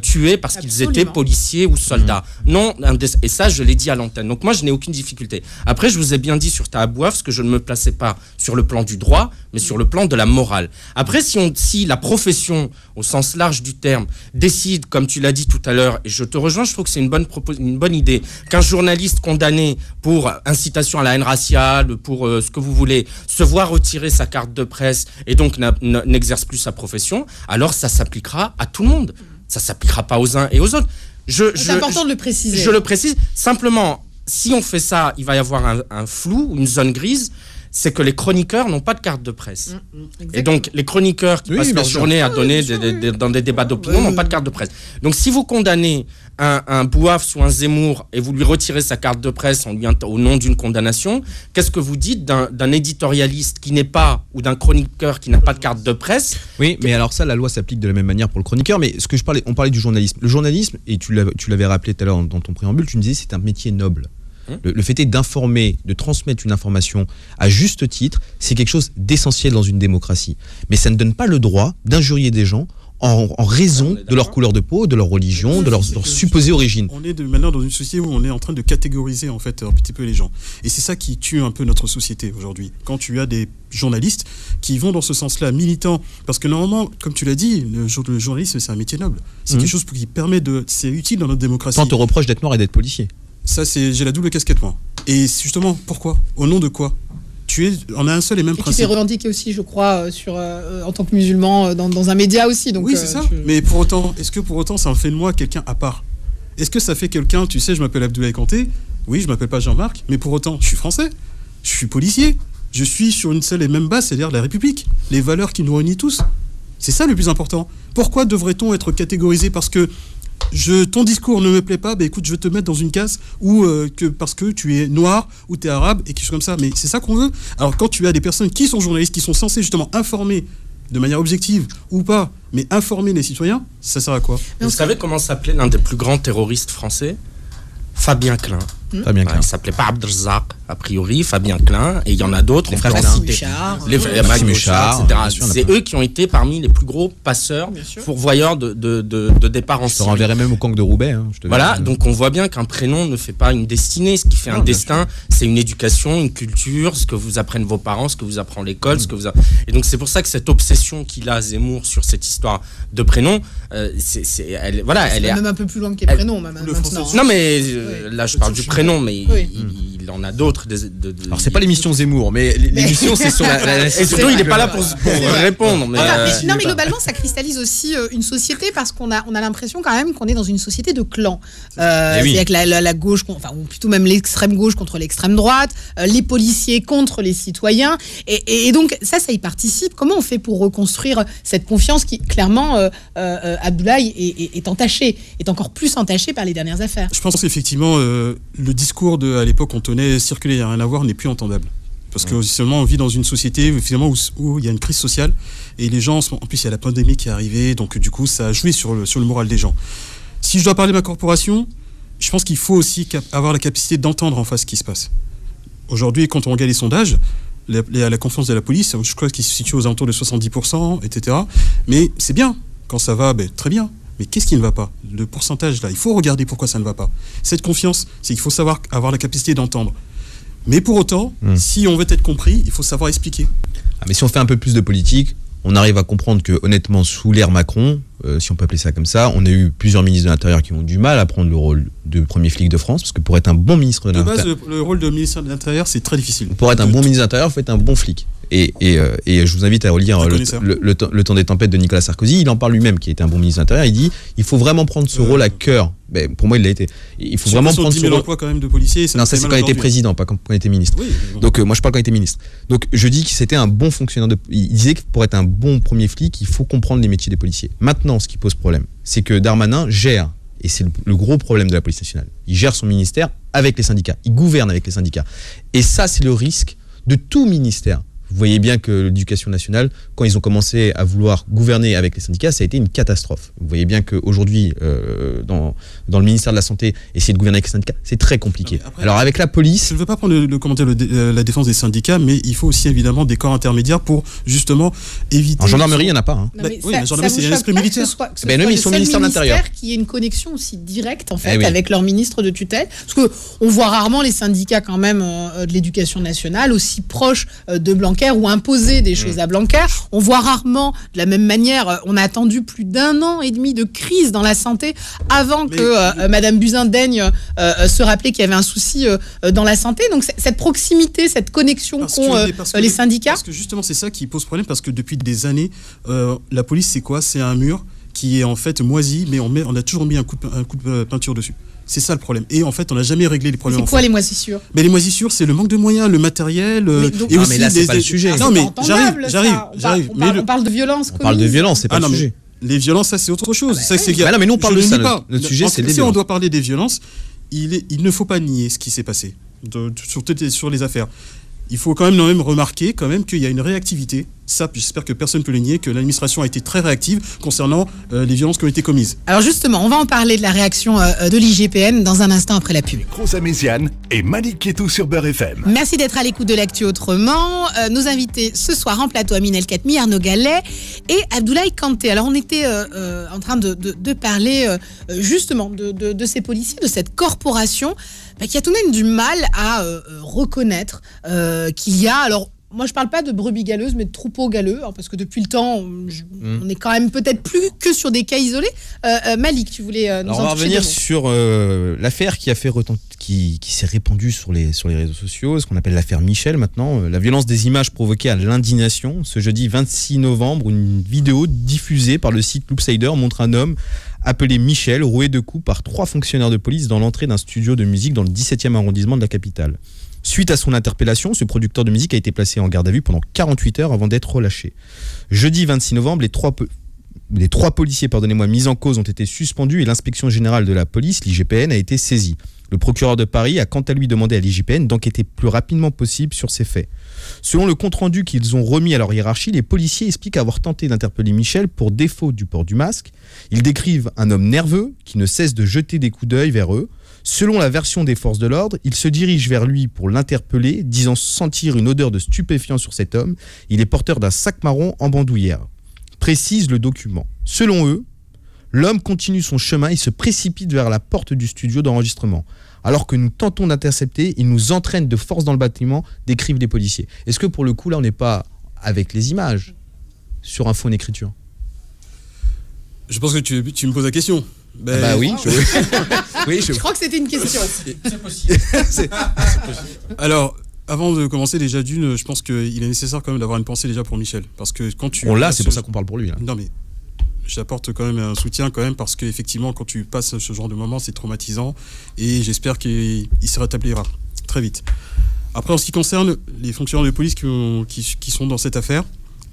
tués parce qu'ils étaient policiers ou soldats? Non, et ça je l'ai dit à l'antenne. Donc moi je n'ai aucune difficulté. Après je vous ai bien dit sur Tahabouaf, parce que je ne me plaçais pas sur le plan du droit, mais sur le plan de la morale. Après, si la profession, au sens large du terme, décide, comme tu l'as dit tout à l'heure, et je te rejoins, je trouve que c'est une bonne idée, qu'un journaliste condamné pour incitation à la haine raciale, pour ce que vous voulez, se voit retirer sa carte de presse et donc n'exerce plus sa profession, alors ça s'appliquera à tout le monde. Ça s'appliquera pas aux uns et aux autres. C'est important de le préciser. Je le précise. Simplement, si on fait ça, il va y avoir un flou, une zone grise. C'est que les chroniqueurs n'ont pas de carte de presse. Et donc, les chroniqueurs qui passent leur journée à donner dans des débats d'opinion n'ont pas de carte de presse. Donc, si vous condamnez un Bouaf ou un Zemmour et vous lui retirez sa carte de presse au nom d'une condamnation, qu'est-ce que vous dites d'un éditorialiste qui n'est pas, ou d'un chroniqueur qui n'a pas de carte de presse? Oui, mais alors ça, la loi s'applique de la même manière pour le chroniqueur, mais on parlait du journalisme. Le journalisme, et tu l'avais rappelé tout à l'heure dans ton préambule, tu me disais c'est un métier noble. Le fait est d'informer, de transmettre une information à juste titre, c'est quelque chose d'essentiel dans une démocratie. Mais ça ne donne pas le droit d'injurier des gens en raison de leur couleur de peau, de leur religion, de leur supposée origine. On est maintenant dans une société où on est en train de catégoriser en fait un petit peu les gens. Et c'est ça qui tue un peu notre société aujourd'hui. Quand tu as des journalistes qui vont dans ce sens-là, militants, parce que normalement, comme tu l'as dit, le journalisme c'est un métier noble. C'est quelque chose qui permet c'est utile dans notre démocratie. On te reproche d'être noir et d'être policier. Ça, j'ai la double casquette, moi. Et justement, pourquoi? Au nom de quoi? On a un seul et même principe. Tu t'es revendiqué aussi, je crois, en tant que musulman, dans un média aussi. Donc, oui, c'est ça. Mais pour autant, est-ce que pour autant, ça en fait de moi quelqu'un à part? Est-ce que ça fait quelqu'un, tu sais, je m'appelle Abdoulaye Kanté, oui, je m'appelle pas Jean-Marc, mais pour autant, je suis français, je suis policier, je suis sur une seule et même base, c'est-à-dire la République, les valeurs qui nous réunissent tous. C'est ça le plus important. Pourquoi devrait-on être catégorisé? Parce que ton discours ne me plaît pas, bah écoute, je vais te mettre dans une case où parce que tu es noir ou tu es arabe et quelque chose comme ça. Mais c'est ça qu'on veut. Alors quand tu as des personnes qui sont journalistes, qui sont censées justement informer de manière objective ou pas, mais informer les citoyens, ça sert à quoi? Vous savez comment s'appelait l'un des plus grands terroristes français? Fabien Klein. Fabien Klein. Il s'appelait pas Abdelrazak, a priori, Fabien Klein, et il y en a d'autres. Les on peut frères en citer. Muchard. Les frères Muchard, etc. bien sûr, C'est eux qui ont été parmi les plus gros passeurs, pourvoyeurs de départ en Je te Syrie. renverrai même au camp de Roubaix. Hein, Voilà, donc on voit bien qu'un prénom ne fait pas une destinée. Ce qui fait un destin, c'est une éducation, une culture, ce que vous apprennent vos parents, ce que vous apprend l'école, Et donc c'est pour ça que cette obsession qu'il a, Zemmour, sur cette histoire de prénom, elle est même un peu plus loin que les prénoms, même maintenant. Non, mais là, je parle du prénom, mais il en a d'autres. Alors, c'est pas l'émission Zemmour, mais l'émission, c'est sur la Et surtout, il n'est pas là pour répondre. Mais non, mais globalement, ça cristallise aussi une société parce qu'on a l'impression quand même qu'on est dans une société de clans. C'est-à-dire que la gauche, ou plutôt même l'extrême gauche contre l'extrême droite, les policiers contre les citoyens. Et donc, ça y participe. Comment on fait pour reconstruire cette confiance qui, clairement, Abdoulaye est entachée, est encore plus entachée par les dernières affaires? Je pense qu'effectivement, le discours à l'époque, on tenait circuler, il n'y a rien à voir, n'est plus entendable. Parce que seulement on vit dans une société finalement où il y a une crise sociale et les gens, en plus il y a la pandémie qui est arrivée, donc du coup ça a joué sur le moral des gens. Si je dois parler de ma corporation, je pense qu'il faut aussi avoir la capacité d'entendre en face ce qui se passe. Aujourd'hui, quand on regarde les sondages, la confiance de la police, je crois qu'il se situe aux alentours de 70%, etc. Mais c'est bien, quand ça va, très bien. Mais qu'est-ce qui ne va pas? Le pourcentage là, il faut regarder pourquoi ça ne va pas. Cette confiance, c'est qu'il faut savoir avoir la capacité d'entendre. Mais pour autant, si on veut être compris, il faut savoir expliquer. Mais si on fait un peu plus de politique, on arrive à comprendre que, honnêtement, sous l'ère Macron, si on peut appeler ça comme ça, on a eu plusieurs ministres de l'Intérieur qui ont du mal à prendre le rôle de premier flic de France, parce que pour être un bon ministre de l'Intérieur... De base, le rôle de ministre de l'Intérieur, c'est très difficile. Pour être un bon ministre de l'Intérieur, il faut être un bon flic. Et je vous invite à relire le temps des tempêtes de Nicolas Sarkozy. Il en parle lui-même, qui était un bon ministre de l'Intérieur. Il dit il faut vraiment prendre ce rôle à cœur. Pour moi, il l'a été. Il faut vraiment prendre ce rôle. Emploi quand même de policiers. Non, ça c'est quand il était président, pas quand il était ministre. Oui, donc moi je parle quand il était ministre. Donc je dis que c'était un bon fonctionnaire. Il disait que pour être un bon premier flic, il faut comprendre les métiers des policiers. Maintenant, ce qui pose problème, c'est que Darmanin gère. Et c'est le gros problème de la police nationale. Il gère son ministère avec les syndicats. Il gouverne avec les syndicats. Et ça, c'est le risque de tout ministère. Vous voyez bien que l'éducation nationale, quand ils ont commencé à vouloir gouverner avec les syndicats, ça a été une catastrophe. Vous voyez bien qu'aujourd'hui, dans le ministère de la Santé, essayer de gouverner avec les syndicats, c'est très compliqué. Après, alors avec la police... Je ne veux pas prendre le commentaire la défense des syndicats, mais il faut aussi évidemment des corps intermédiaires pour justement éviter... En gendarmerie, il n'y en a pas. Hein. Oui, la gendarmerie, c'est un esprit militaire. Mais non, ils sont ministère de l'Intérieur. Qu'il y ait une connexion aussi directe en fait, avec leur ministre de tutelle. Parce qu'on voit rarement les syndicats quand même de l'éducation nationale aussi proches de Blanquer ou imposer des choses à Blanquer. On voit rarement, de la même manière, on a attendu plus d'1 an et demi de crise dans la santé avant que Madame Buzyn daigne se rappeler qu'il y avait un souci dans la santé. Donc cette proximité, cette connexion qu'ont les syndicats. Parce que justement c'est ça qui pose problème, parce que depuis des années, la police c'est quoi? C'est un mur qui est en fait moisi, mais on a toujours mis un coup de peinture dessus. C'est ça le problème. Et en fait, on n'a jamais réglé les problèmes. C'est quoi les moisissures? Mais les moisissures, c'est le manque de moyens, le matériel. Et aussi mais là, c'est pas le sujet. Non, mais j'arrive. On parle de violence. On parle de violence, c'est pas le sujet. Les violences, ça, c'est autre chose. Non, mais nous, on parle de ça. Notre sujet, c'est les violences. Si on doit parler des violences, il ne faut pas nier ce qui s'est passé sur les affaires. Il faut quand même remarquer qu'il y a une réactivité. Ça, j'espère que personne ne peut le nier, que l'administration a été très réactive concernant les violences qui ont été commises. Alors justement, on va en parler de la réaction de l'IGPN dans un instant après la pub. Rosa Méziane et Malik Ketou sur Beurre FM. Merci d'être à l'écoute de l'actu autrement. Nos invités ce soir en plateau, Aminel Khatmi, Arnaud Gallet et Abdoulaye Kanté. Alors on était en train de parler justement de ces policiers, de cette corporation qui a tout de même du mal à reconnaître qu'il y a... Alors, moi, je parle pas de brebis galeuses, mais de troupeaux galeux, parce que depuis le temps, on est quand même peut-être plus que sur des cas isolés. Malik, tu voulais nous en toucher. On va revenir sur l'affaire qui s'est répandue sur les réseaux sociaux, ce qu'on appelle l'affaire Michel maintenant. La violence des images provoquée à l'indignation. Ce jeudi 26 novembre, une vidéo diffusée par le site Loopsider montre un homme appelé Michel, roué de coups par 3 fonctionnaires de police dans l'entrée d'un studio de musique dans le 17e arrondissement de la capitale. Suite à son interpellation, ce producteur de musique a été placé en garde à vue pendant 48 heures avant d'être relâché. Jeudi 26 novembre, les 3 les 3 policiers mis en cause ont été suspendus et l'inspection générale de la police, l'IGPN, a été saisie. Le procureur de Paris a quant à lui demandé à l'IGPN d'enquêter plus rapidement possible sur ces faits. Selon le compte-rendu qu'ils ont remis à leur hiérarchie, les policiers expliquent avoir tenté d'interpeller Michel pour défaut du port du masque. Ils décrivent un homme nerveux qui ne cesse de jeter des coups d'œil vers eux. Selon la version des forces de l'ordre, ils se dirigent vers lui pour l'interpeller, disant sentir une odeur de stupéfiant sur cet homme. Il est porteur d'un sac marron en bandoulière. Précise le document. Selon eux, l'homme continue son chemin et se précipite vers la porte du studio d'enregistrement. Alors que nous tentons d'intercepter, il nous entraîne de force dans le bâtiment, décrivent les policiers. Est-ce que pour le coup, là, on n'est pas avec les images sur un faux en écriture? Je pense que tu me poses la question. Oui. Je crois que c'était une question. C'est possible. Alors, avant de commencer, déjà je pense qu'il est nécessaire quand même d'avoir une pensée déjà pour Michel. Parce que quand tu... On l'a, c'est pour ça qu'on parle pour lui. Hein. Non mais... J'apporte quand même un soutien quand même parce qu'effectivement quand tu passes ce genre de moment c'est traumatisant et j'espère qu'il se rétablira très vite. Après en ce qui concerne les fonctionnaires de police qui sont dans cette affaire,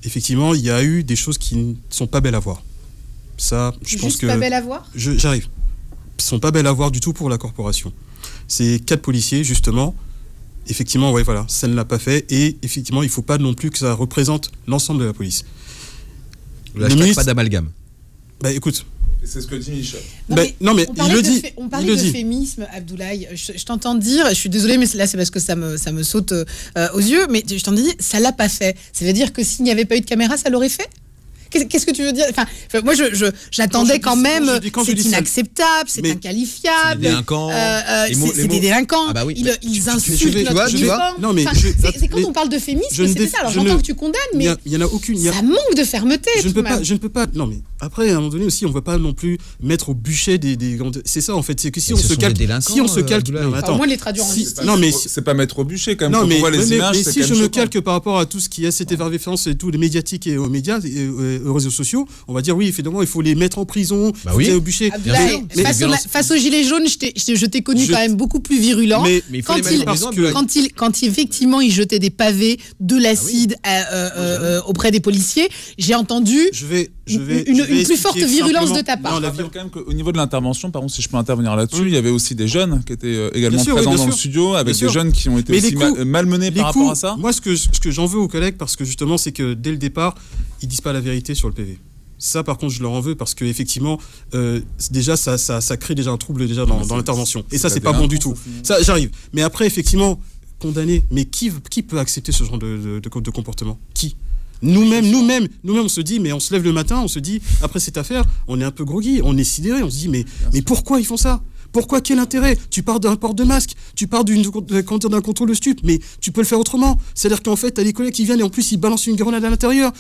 effectivement il y a eu des choses qui ne sont pas belles à voir. Ça, je pense que... pas belles à voir ? J'arrive. Ils ne sont pas belles à voir du tout pour la corporation. Ces 4 policiers justement, effectivement ça ne l'a pas fait et effectivement il ne faut pas non plus que ça représente l'ensemble de la police. Pas d'amalgame. Écoute. C'est ce que dit Michel. Non mais il le dit. On parlait d'euphémisme, Abdoulaye. Je t'entends dire, je suis désolée, mais là c'est parce que ça me saute aux yeux, mais je t'en dis, ça l'a pas fait. Ça veut dire que s'il n'y avait pas eu de caméra, ça l'aurait fait ? Qu'est-ce que tu veux dire ? Enfin, moi, j'attendais quand même. C'est inacceptable, c'est inqualifiable. C'est des délinquants. Ils insultent notre uniforme. Non, mais c'est quand on parle d'euphémisme, c'est ça. Alors j'entends que tu condamnes, mais il y en a aucune. Ça manque de fermeté. Je ne peux pas. Non, mais après, à un moment donné aussi, on ne va pas non plus mettre au bûcher des. C'est ça en fait. C'est que si on se calque. Si on se calque. Au moins les traduire en justice. Non, mais c'est pas mettre au bûcher quand même. Non, mais si je me calque par rapport à tout ce qui est cette effervescence et tout les médiatiques et aux médias. Aux réseaux sociaux, on va dire oui, évidemment, il faut les mettre en prison, au bûcher. Face aux gilets jaunes, je t'ai connu quand même beaucoup plus virulent. Mais il faut quand effectivement il jetait des pavés, de l'acide auprès des policiers, j'ai entendu une plus forte virulence de ta part. Je rappelle quand même qu'au niveau de l'intervention, par contre, si je peux intervenir là-dessus, il y avait aussi des jeunes qui étaient également présents dans le studio, avec des jeunes qui ont été aussi malmenés par rapport à ça. Moi, ce que j'en veux aux collègues, parce que justement, c'est que dès le départ, ils disent pas la vérité sur le PV. Ça, par contre, je leur en veux parce que effectivement, déjà, ça crée déjà un trouble déjà dans l'intervention. Et ça, c'est pas bon du tout. Ça, j'arrive. Mais après, effectivement, condamner. Mais qui peut accepter ce genre de comportement ? Qui ? Nous-mêmes, on se dit, mais on se lève le matin, on se dit, après cette affaire, on est un peu groggy, on est sidéré, on se dit, mais pourquoi ils font ça ? Pourquoi ? Quel intérêt ? Tu pars d'un port de masque, tu pars d'un contrôle de stup, mais tu peux le faire autrement. C'est-à-dire qu'en fait, t'as les collègues qui viennent et en plus, ils balancent une grenade à l'intérieur.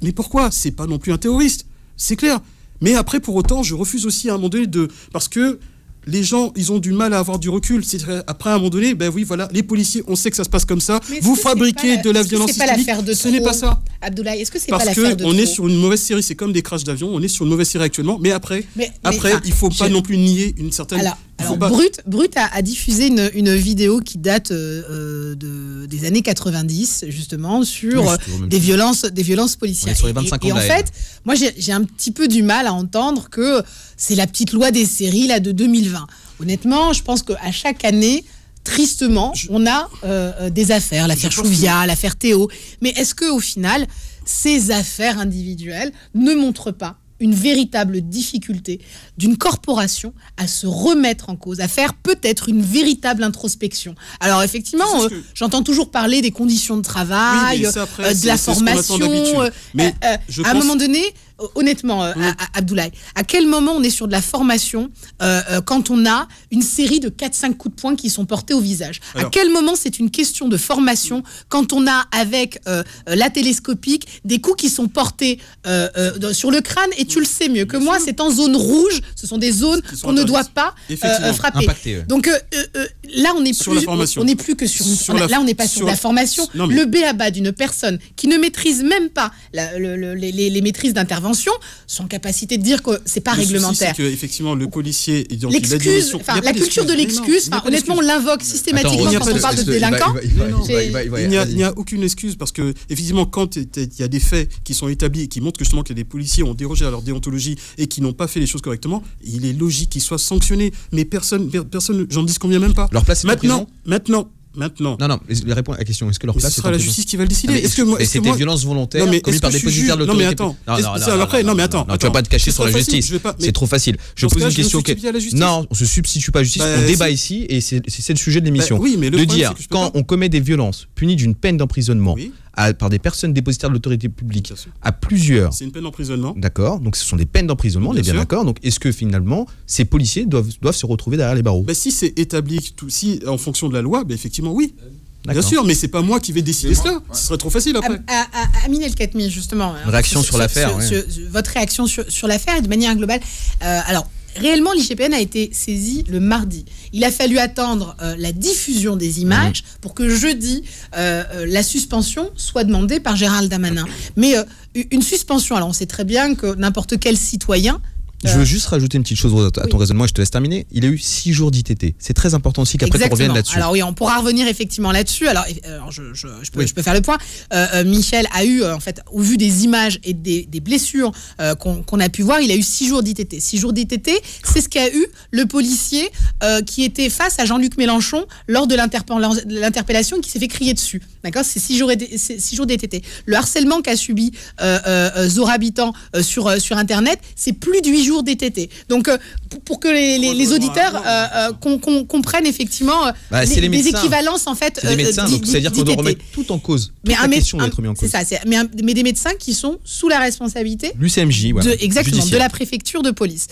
Mais pourquoi ? C'est pas non plus un terroriste, c'est clair. Mais après, pour autant, je refuse aussi à un moment donné parce que les gens, ils ont du mal à avoir du recul. Après, à un moment donné, les policiers, on sait que ça se passe comme ça. Vous fabriquez de la violence systémique. Ce n'est pas ça. Abdoulaye, est-ce que c'est pas l'affaire de trop ? Parce qu'on est sur une mauvaise série. C'est comme des crashs d'avion. On est sur une mauvaise série actuellement. Mais après, il faut pas non plus nier une certaine... Alors Brut a diffusé une vidéo qui date des années 90, justement, sur des violences policières. Sur les 25 ans et en fait, moi, j'ai un petit peu du mal à entendre que c'est la petite loi des séries là, de 2020. Honnêtement, je pense qu'à chaque année, tristement, on a des affaires, l'affaire Chouvia, l'affaire Théo. Mais est-ce qu'au final, ces affaires individuelles ne montrent pas une véritable difficulté d'une corporation à se remettre en cause, à faire peut-être une véritable introspection. Alors effectivement, j'entends toujours parler des conditions de travail, de la formation. À un moment donné, honnêtement, Abdoulaye, à quel moment on est sur de la formation quand on a une série de 4-5 coups de poing qui sont portés au visage ? À quel moment c'est une question de formation quand on a avec la télescopique des coups qui sont portés sur le crâne et tu le sais mieux que moi, c'est en zone rouge, ce sont des zones qu'on ne doit pas frapper. Impacté, donc là, on n'est plus que sur là, on n'est pas sur la formation. Le b.a.-ba d'une personne qui ne maîtrise même pas les maîtrises d'intervention, prévention, sont en capacité de dire que c'est pas réglementaire. C'est que effectivement le policier, l'excuse, la culture de l'excuse, honnêtement, on l'invoque systématiquement quand on parle de délinquants. Il n'y a aucune excuse parce que effectivement, quand il y a des faits qui sont établis et qui montrent que justement que les policiers ont dérogé à leur déontologie et qui n'ont pas fait les choses correctement, il est logique qu'ils soient sanctionnés. Mais personne, j'en dis combien même pas. Leur place est en prison. Maintenant. Non, réponds à la question. Est-ce que leur place ce sera la justice qui va le décider. C'est des violences volontaires commises par des dépositaires de l'autorité. Non, mais attends. Tu vas pas te cacher sur la justice. C'est trop facile. Je pose une question. Non, on se substitue pas à la justice. On débat ici et c'est le sujet de l'émission. De dire quand on commet des violences punies d'une peine d'emprisonnement par des personnes dépositaires de l'autorité publique à plusieurs. C'est une peine d'emprisonnement. D'accord. Donc ce sont des peines d'emprisonnement. On est bien d'accord. Donc est-ce que finalement ces policiers doivent se retrouver derrière les barreaux? Si c'est établi, si en fonction de la loi, effectivement oui. Bien sûr, mais c'est pas moi qui vais décider cela. Ce serait trop facile après. Amine El Khatmi, justement. Une réaction sur l'affaire. Votre réaction sur l'affaire et de manière globale. Alors. Réellement, l'IGPN a été saisi le mardi. Il a fallu attendre la diffusion des images pour que jeudi, la suspension soit demandée par Gérald Darmanin. Mais une suspension, alors on sait très bien que n'importe quel citoyen... Je veux juste rajouter une petite chose à ton raisonnement et je te laisse terminer. Il a eu 6 jours d'ITT. C'est très important aussi qu'après tu reviennes là-dessus. Alors oui, on pourra revenir effectivement là-dessus. Alors je peux faire le point. Michel a eu, en fait, au vu des images et des blessures qu'on a pu voir, il a eu 6 jours d'ITT. 6 jours d'ITT, c'est ce qu'a eu le policier qui était face à Jean-Luc Mélenchon lors de l'interpellation qui s'est fait crier dessus. D'accord, c'est 6 jours d'ITT. Le harcèlement qu'a subi Zora Habitant sur Internet, c'est plus de 8 jours d'ITT. Donc, pour que les auditeurs comprennent effectivement les équivalences en fait. C'est des médecins, donc c'est-à-dire qu'on doit remettre tout en cause. Toute la question doit être remise en cause. C'est ça, mais des médecins qui sont sous la responsabilité l'UCMJ, exactement, de la préfecture de police.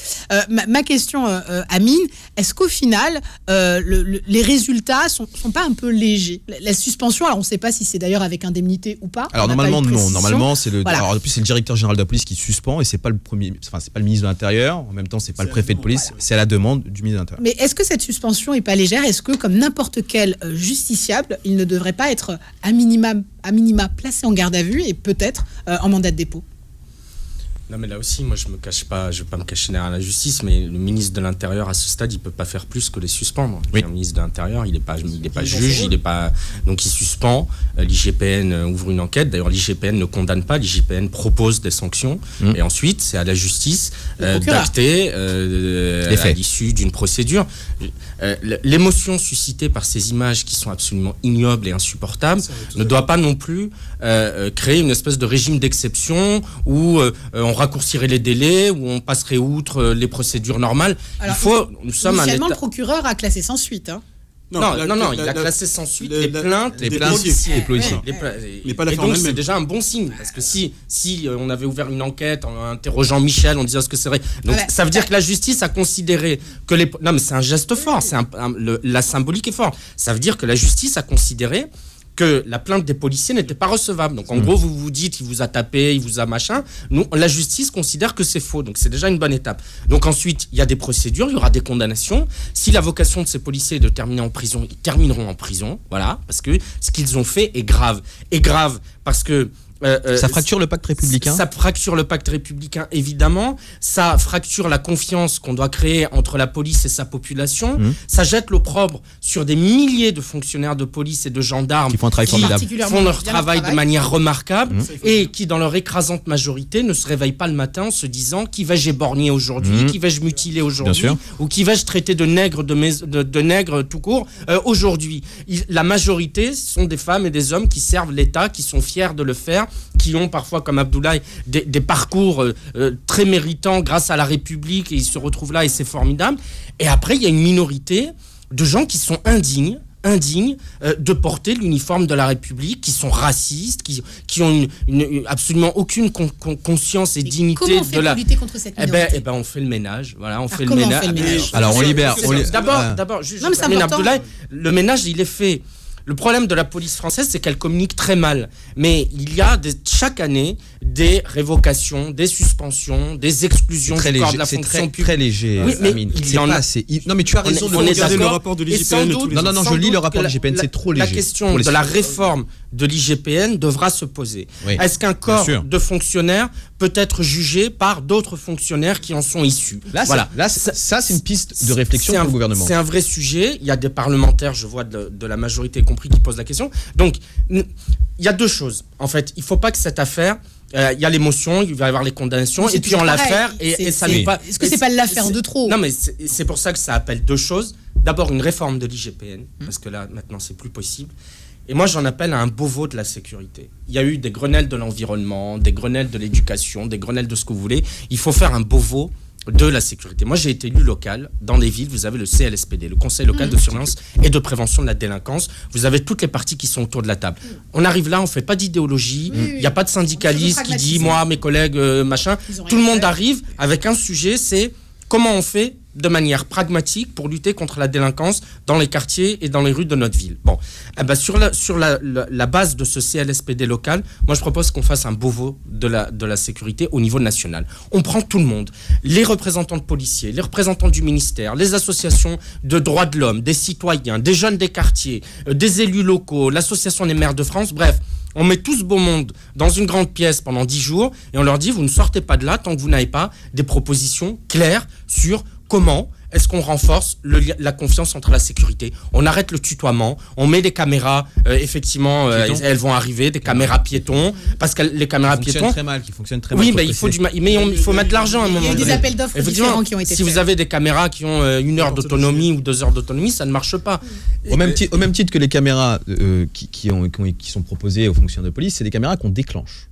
Ma question, Amine, est-ce qu'au final, les résultats sont pas un peu légers? La suspension, alors on ne sait pas si c'est d'ailleurs avec indemnité ou pas. Alors normalement non, normalement c'est alors depuis c'est le directeur général de la police qui suspend et c'est pas le c'est pas le ministre de l'Intérieur, en même temps c'est pas le préfet de police, c'est à la demande du ministre de l'Intérieur. Mais est-ce que cette suspension est pas légère? Est-ce que comme n'importe quel justiciable, il ne devrait pas être à minima placé en garde à vue et peut-être en mandat de dépôt? Non, mais là aussi, moi, je vais pas me cacher derrière la justice, mais le ministre de l'Intérieur, à ce stade, il peut pas faire plus que les suspendre. Oui. Le ministre de l'Intérieur, il n'est pas juge, donc il suspend. L'IGPN ouvre une enquête. D'ailleurs, l'IGPN ne condamne pas, l'IGPN propose des sanctions. Et ensuite, c'est à la justice d'acter à l'issue d'une procédure. L'émotion suscitée par ces images qui sont absolument ignobles et insupportables ne doit pas non plus créer une espèce de régime d'exception où on raccourcirait les délais, où on passerait outre les procédures normales. Alors, initialement, le procureur a classé sans suite. Hein. Non, il a classé sans suite les plaintes des policiers. Mais pas la et donc c'est déjà un bon signe, parce que si on avait ouvert une enquête en interrogeant Michel, on disait ce que c'est vrai. Donc ça veut dire que la justice a considéré que non mais c'est un geste fort, la symbolique est forte. Ça veut dire que la justice a considéré que la plainte des policiers n'était pas recevable. Donc en gros, vous vous dites, il vous a tapé, il vous a machin. Nous, la justice considère que c'est faux. Donc c'est déjà une bonne étape. Donc ensuite, il y a des procédures, il y aura des condamnations. Si la vocation de ces policiers est de terminer en prison, ils termineront en prison. Voilà, parce que ce qu'ils ont fait est grave. Et grave parce que ça fracture le pacte républicain. Ça fracture le pacte républicain, évidemment. Ça fracture la confiance qu'on doit créer entre la police et sa population. Ça jette l'opprobre sur des milliers de fonctionnaires de police et de gendarmes qui font un travail formidable, font leur travail de manière remarquable et qui, dans leur écrasante majorité, ne se réveillent pas le matin en se disant qui vais-je éborgner aujourd'hui, qui vais-je mutiler aujourd'hui, ou qui vais-je traiter de nègre de nègre tout court aujourd'hui. La majorité sont des femmes et des hommes qui servent l'État, qui sont fiers de le faire, qui ont parfois, comme Abdoulaye, des parcours très méritants grâce à la République, et ils se retrouvent là et c'est formidable. Et après, il y a une minorité de gens qui sont indignes de porter l'uniforme de la République, qui sont racistes, qui ont absolument aucune conscience et dignité comment on fait pour lutter contre cette minorité? On fait le ménage. Voilà, on fait le ménage. Alors on libère. D'abord, juste Abdoulaye, le ménage, il est fait. Le problème de la police française, c'est qu'elle communique très mal. Mais il y a chaque année des révocations, des suspensions, des exclusions du corps de la fonction publique. C'est très léger, Amine. Non, mais tu as raison de regarder le rapport de l'IGPN. Non, je lis le rapport de l'IGPN, c'est trop léger. La question de la réforme de l'IGPN devra se poser. Est-ce qu'un corps de fonctionnaires peut être jugé par d'autres fonctionnaires qui en sont issus. Là, ça, c'est une piste de réflexion pour le gouvernement. C'est un vrai sujet. Il y a des parlementaires, je vois, de la majorité compris, qui posent la question. Donc, il y a deux choses. En fait, il ne faut pas que cette affaire... Il y a l'émotion, il va y avoir les condamnations, et puis on l'affaire, et ça n'est pas... Est-ce que c'est pas l'affaire de trop? Non, mais c'est pour ça que ça appelle deux choses. D'abord, une réforme de l'IGPN, parce que là, maintenant, c'est plus possible. Et moi, j'en appelle à un Beauvau de la sécurité. Il y a eu des Grenelles de l'environnement, des Grenelles de l'éducation, des Grenelles de ce que vous voulez. Il faut faire un Beauvau de la sécurité. Moi, j'ai été élu local. Dans les villes, vous avez le CLSPD, le Conseil local de surveillance et de prévention de la délinquance. Vous avez toutes les parties qui sont autour de la table. On arrive là, on ne fait pas d'idéologie. Il n'y a pas de syndicaliste qui dit, moi, mes collègues, machin. Tout le monde arrive avec un sujet, c'est comment on fait de manière pragmatique pour lutter contre la délinquance dans les quartiers et dans les rues de notre ville. Bon, sur la base de ce CLSPD local, moi je propose qu'on fasse un Beauvau de la sécurité au niveau national. On prend tout le monde, les représentants de policiers, les représentants du ministère, les associations de droits de l'homme, des citoyens, des jeunes des quartiers, des élus locaux, l'association des maires de France, bref. On met tout ce beau monde dans une grande pièce pendant 10 jours et on leur dit, vous ne sortez pas de là tant que vous n'avez pas des propositions claires sur comment est-ce qu'on renforce la confiance entre la sécurité. On arrête le tutoiement, on met des caméras, effectivement, elles vont arriver, des caméras piétons, parce que les caméras piétons... Qui fonctionnent très mal. Oui, mais il faut mettre de l'argent à un moment donné. Il y a des appels d'offres différents qui ont été faits. Si vous avez des caméras qui ont 1 heure d'autonomie ou 2 heures d'autonomie, ça ne marche pas. Au même titre que les caméras qui sont proposées aux fonctionnaires de police, c'est des caméras qu'on déclenche.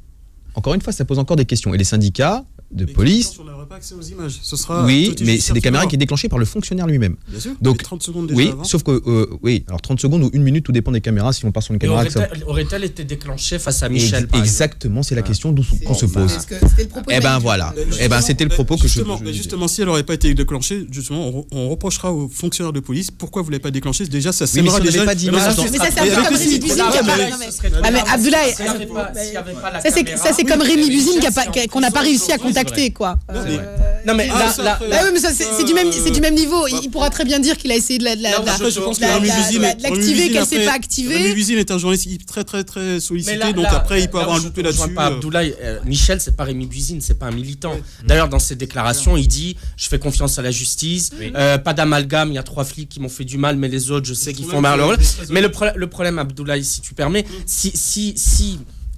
Encore une fois, ça pose encore des questions. Et les syndicats de police... On n'aura pas accès aux images. Ce sera oui, mais c'est des caméras qui sont déclenchées par le fonctionnaire lui-même. Bien sûr. Donc, 30 secondes déjà oui, avant. sauf que alors 30 secondes ou 1 minute, tout dépend des caméras. Si on part sur une caméra, aurait-elle été déclenchée face à Michel exactement, c'est la question qu'on se pose. C'était le propos. Voilà. C'était le propos que justement, si elle n'aurait pas été déclenchée, justement, on reprochera aux fonctionnaires de police pourquoi vous l'avez pas déclenché. Déjà, ça sèmera déjà. Pas d'image. Mais ça, c'est un peu comme Rémi Buzine qui a pas. Mais Abdoulaye, ça c'est comme Rémi Buzine qu'on n'a pas réussi à contacter, quoi. Non mais mais ça c'est du même niveau. Il pourra très bien dire qu'il a essayé de l'activer, qu'elle s'est pas activée. Rémi Buzine est un journaliste très sollicité, donc après il peut avoir un loupé là-dessus. Abdoulaye, Michel, c'est pas Rémi Buzine, c'est pas un militant. D'ailleurs, dans ses déclarations, il dit je fais confiance à la justice, pas d'amalgame. Il y a 3 flics qui m'ont fait du mal, mais les autres, je sais qu'ils font mal. Mais le problème, Abdoulaye, si tu permets, si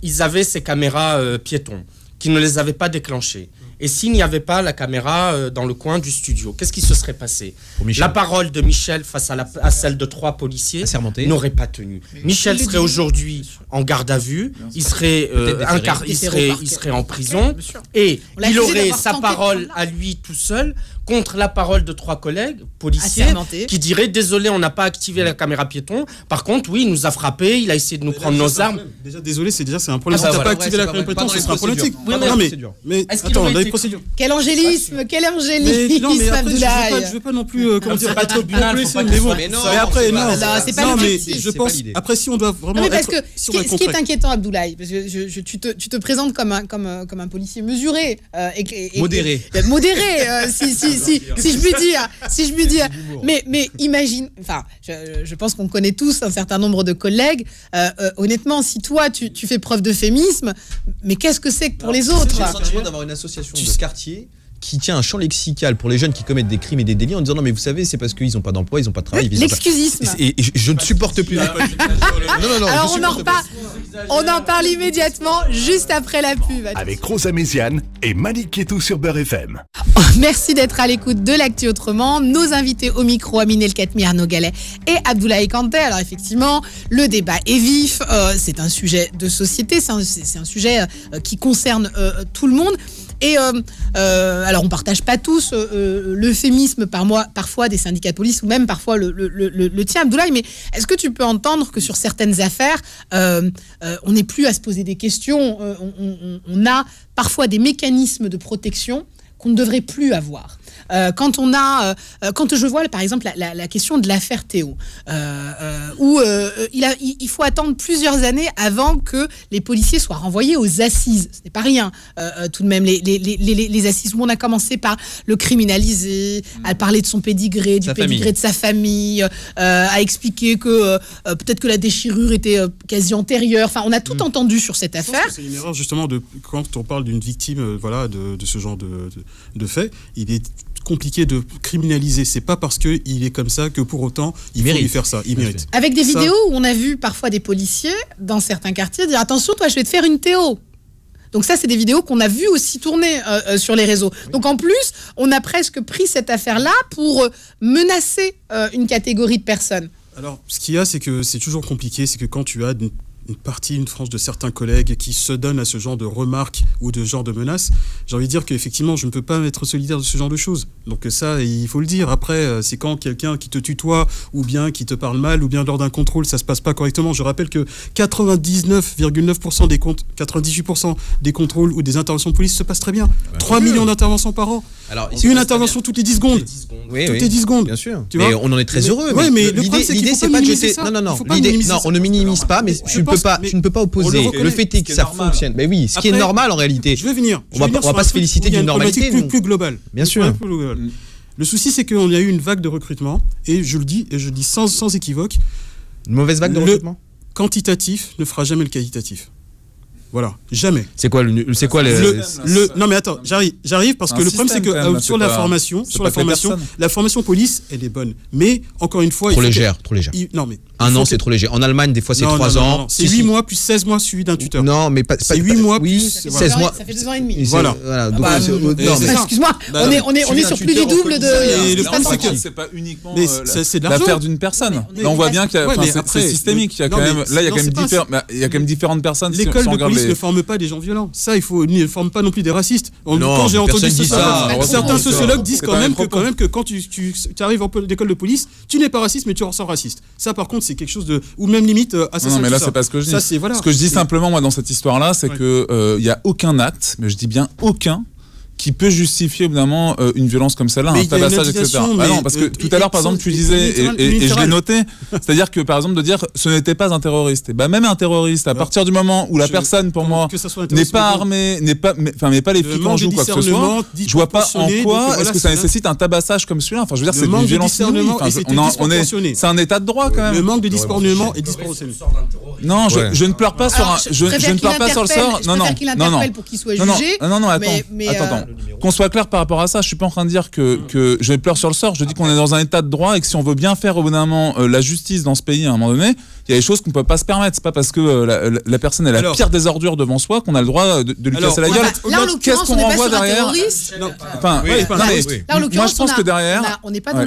ils avaient ces caméras piétons, qui ne les avaient pas déclenchées. Et s'il n'y avait pas la caméra dans le coin du studio, qu'est-ce qui se serait passé? La parole de Michel face à celle de 3 policiers n'aurait pas tenu. Michel serait aujourd'hui en garde à vue, il serait en prison, et il aurait sa parole à lui tout seul contre la parole de 3 collègues policiers qui diraient désolé, on n'a pas activé la caméra piéton. Par contre, oui, il nous a frappé, il a essayé de nous prendre nos armes. Déjà désolé, c'est un problème. Si t'as pas activé la caméra piéton, ce sera problématique. Mais attends, dans les procédures. Quel angélisme, Abdoulaye. Je veux pas non plus comment dire, pas être tribunal, mais après non, c'est pas mais je pense après si on doit vraiment parce que ce qui est inquiétant, Abdoulaye, parce que tu te présentes comme un policier mesuré et modéré, si je puis dire, mais imagine, enfin, je pense qu'on connaît tous un certain nombre de collègues. Honnêtement, si toi tu fais preuve d'euphémisme, mais qu'est-ce que c'est que pour les autres? J'ai le sentiment d'avoir une association de quartier qui tient un champ lexical pour les jeunes qui commettent des crimes et des délits en disant non mais vous savez c'est parce qu'ils n'ont pas d'emploi, ils n'ont pas de travail. L'excusisme. Et je ne supporte plus. Alors on en parle immédiatement juste après la pub. Avec Rosa Méziane et Malik Ketou sur Beurre FM. Merci d'être à l'écoute de l'Actu Autrement. Nos invités au micro, Amine El Khatmi, Arnaud Gallet et Abdoulaye Kanté. Alors effectivement, le débat est vif. C'est un sujet de société, c'est un sujet qui concerne tout le monde. Et alors on partage pas tous l'euphémisme parfois des syndicats de police ou même parfois le tien, Abdoulaye, mais est-ce que tu peux entendre que sur certaines affaires on n'est plus à se poser des questions, on a parfois des mécanismes de protection qu'on ne devrait plus avoir. Quand je vois par exemple la question de l'affaire Théo, où il faut attendre plusieurs années avant que les policiers soient renvoyés aux assises. Ce n'est pas rien, tout de même, les assises où on a commencé par le criminaliser, à parler de son pédigré, du pédigré de sa famille, à expliquer que peut-être que la déchirure était quasi antérieure. Enfin, on a tout entendu sur cette affaire. C'est une erreur justement quand on parle d'une victime, de ce genre de fait. Il est compliqué de criminaliser. C'est pas parce qu'il est comme ça que pour autant il faut lui faire ça. Il mérite. Avec des vidéos où on a vu parfois des policiers dans certains quartiers dire attention, toi, je vais te faire une Théo. Donc ça, c'est des vidéos qu'on a vues aussi tourner sur les réseaux. Donc en plus, on a presque pris cette affaire-là pour menacer une catégorie de personnes. Alors, ce qu'il y a, c'est que c'est toujours compliqué. C'est que quand tu as une frange de certains collègues qui se donnent à ce genre de remarques ou de genre de menaces, j'ai envie de dire qu'effectivement, je ne peux pas être solidaire de ce genre de choses. Donc ça, il faut le dire. Après, c'est quand quelqu'un qui te tutoie ou bien qui te parle mal ou bien lors d'un contrôle, ça ne se passe pas correctement. Je rappelle que 99,9% des 98% des contrôles ou des interventions de police se passent très bien. 3 millions d'interventions par an. Alors, une intervention toutes les 10 secondes. Toutes les 10 secondes. Bien sûr. Tu vois, on en est très heureux. Oui, mais l'idée, c'est pas de jeter ça. Non, on ne minimise pas, mais je ne peux pas opposer le fait que ça fonctionne. Mais oui, ce qui est normal en réalité. Je vais venir. On va pas se féliciter d'une normalité plus globale. Bien sûr. Le souci, c'est qu'on a eu une vague de recrutement, et je le dis sans équivoque. Une mauvaise vague de recrutement. Le quantitatif ne fera jamais le qualitatif. Voilà, jamais. C'est quoi non mais attends, j'arrive parce que le problème c'est que sur la formation, la formation police, elle est bonne, mais encore une fois, trop légère. Non mais un an, c'est trop léger. En Allemagne, des fois, c'est 3 ans. C'est 8 mois plus 16 mois suivi d'un tuteur. Non, mais pas. C'est 8 mois plus 16 mois. Ça fait 2 ans et demi. Voilà. Excuse-moi, on est sur plus du double de. C'est pas uniquement l'affaire d'une personne. Là, on voit bien que c'est systémique. Là, il y a quand même différentes personnes. L'école de police ne forme pas des gens violents. Ça, il ne forme pas non plus des racistes. Quand j'ai entendu ça, certains sociologues disent quand même que quand tu arrives en école de police, tu n'es pas raciste, mais tu ressens raciste. Ça, par contre, c'est quelque chose de, ou même limite assassin. Non, mais là, c'est pas ce que je dis. Ce que je dis simplement, moi, dans cette histoire-là, c'est que il y a aucun acte, mais je dis bien aucun, qui peut justifier évidemment une violence comme celle-là, un tabassage, etc. Non, parce que tout à l'heure, par exemple, tu disais, et je l'ai noté, c'est-à-dire que, par exemple, de dire ce n'était pas un terroriste. Et même un terroriste, à partir du moment où la personne, pour moi, n'est pas armée, n'est pas les flics en joue, quoi que ce soit, je vois pas en quoi est-ce que ça nécessite un tabassage comme celui-là. Enfin, je veux dire, c'est une violence inouïe. C'est un état de droit, quand même. Le manque de discernement est disproportionné. Non, je ne pleure pas sur je ne pleure pas sur le sort. Non, pour qu'il soit jugé. Non, attends. Qu'on soit clair par rapport à ça, je suis pas en train de dire que je pleure sur le sort, je dis qu'on est dans un état de droit et que si on veut bien faire au bout d'un moment la justice dans ce pays à un moment donné, il y a des choses qu'on peut pas se permettre. C'est pas parce que la personne est la pire des ordures devant soi qu'on a le droit de lui casser la gueule. Qu'est-ce qu'on renvoie derrière? Moi je pense que derrière, on n'est pas dans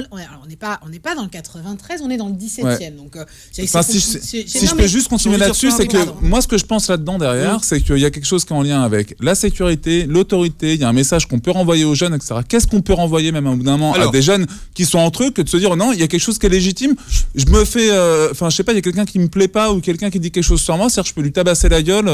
le 93, on est dans le 17e. Donc si je peux juste continuer là-dessus, c'est que moi ce que je pense là-dedans derrière, c'est qu'il y a quelque chose qui est en lien avec la sécurité, l'autorité, il y a un message qu'on peut renvoyer aux jeunes, etc. Qu'est-ce qu'on peut renvoyer même à un bout d'un moment à des jeunes qui sont entre eux que de se dire non, il y a quelque chose qui est légitime, je me fais je sais pas, il y a quelqu'un qui me plaît pas ou quelqu'un qui dit quelque chose sur moi, c'est-à-dire je peux lui tabasser la gueule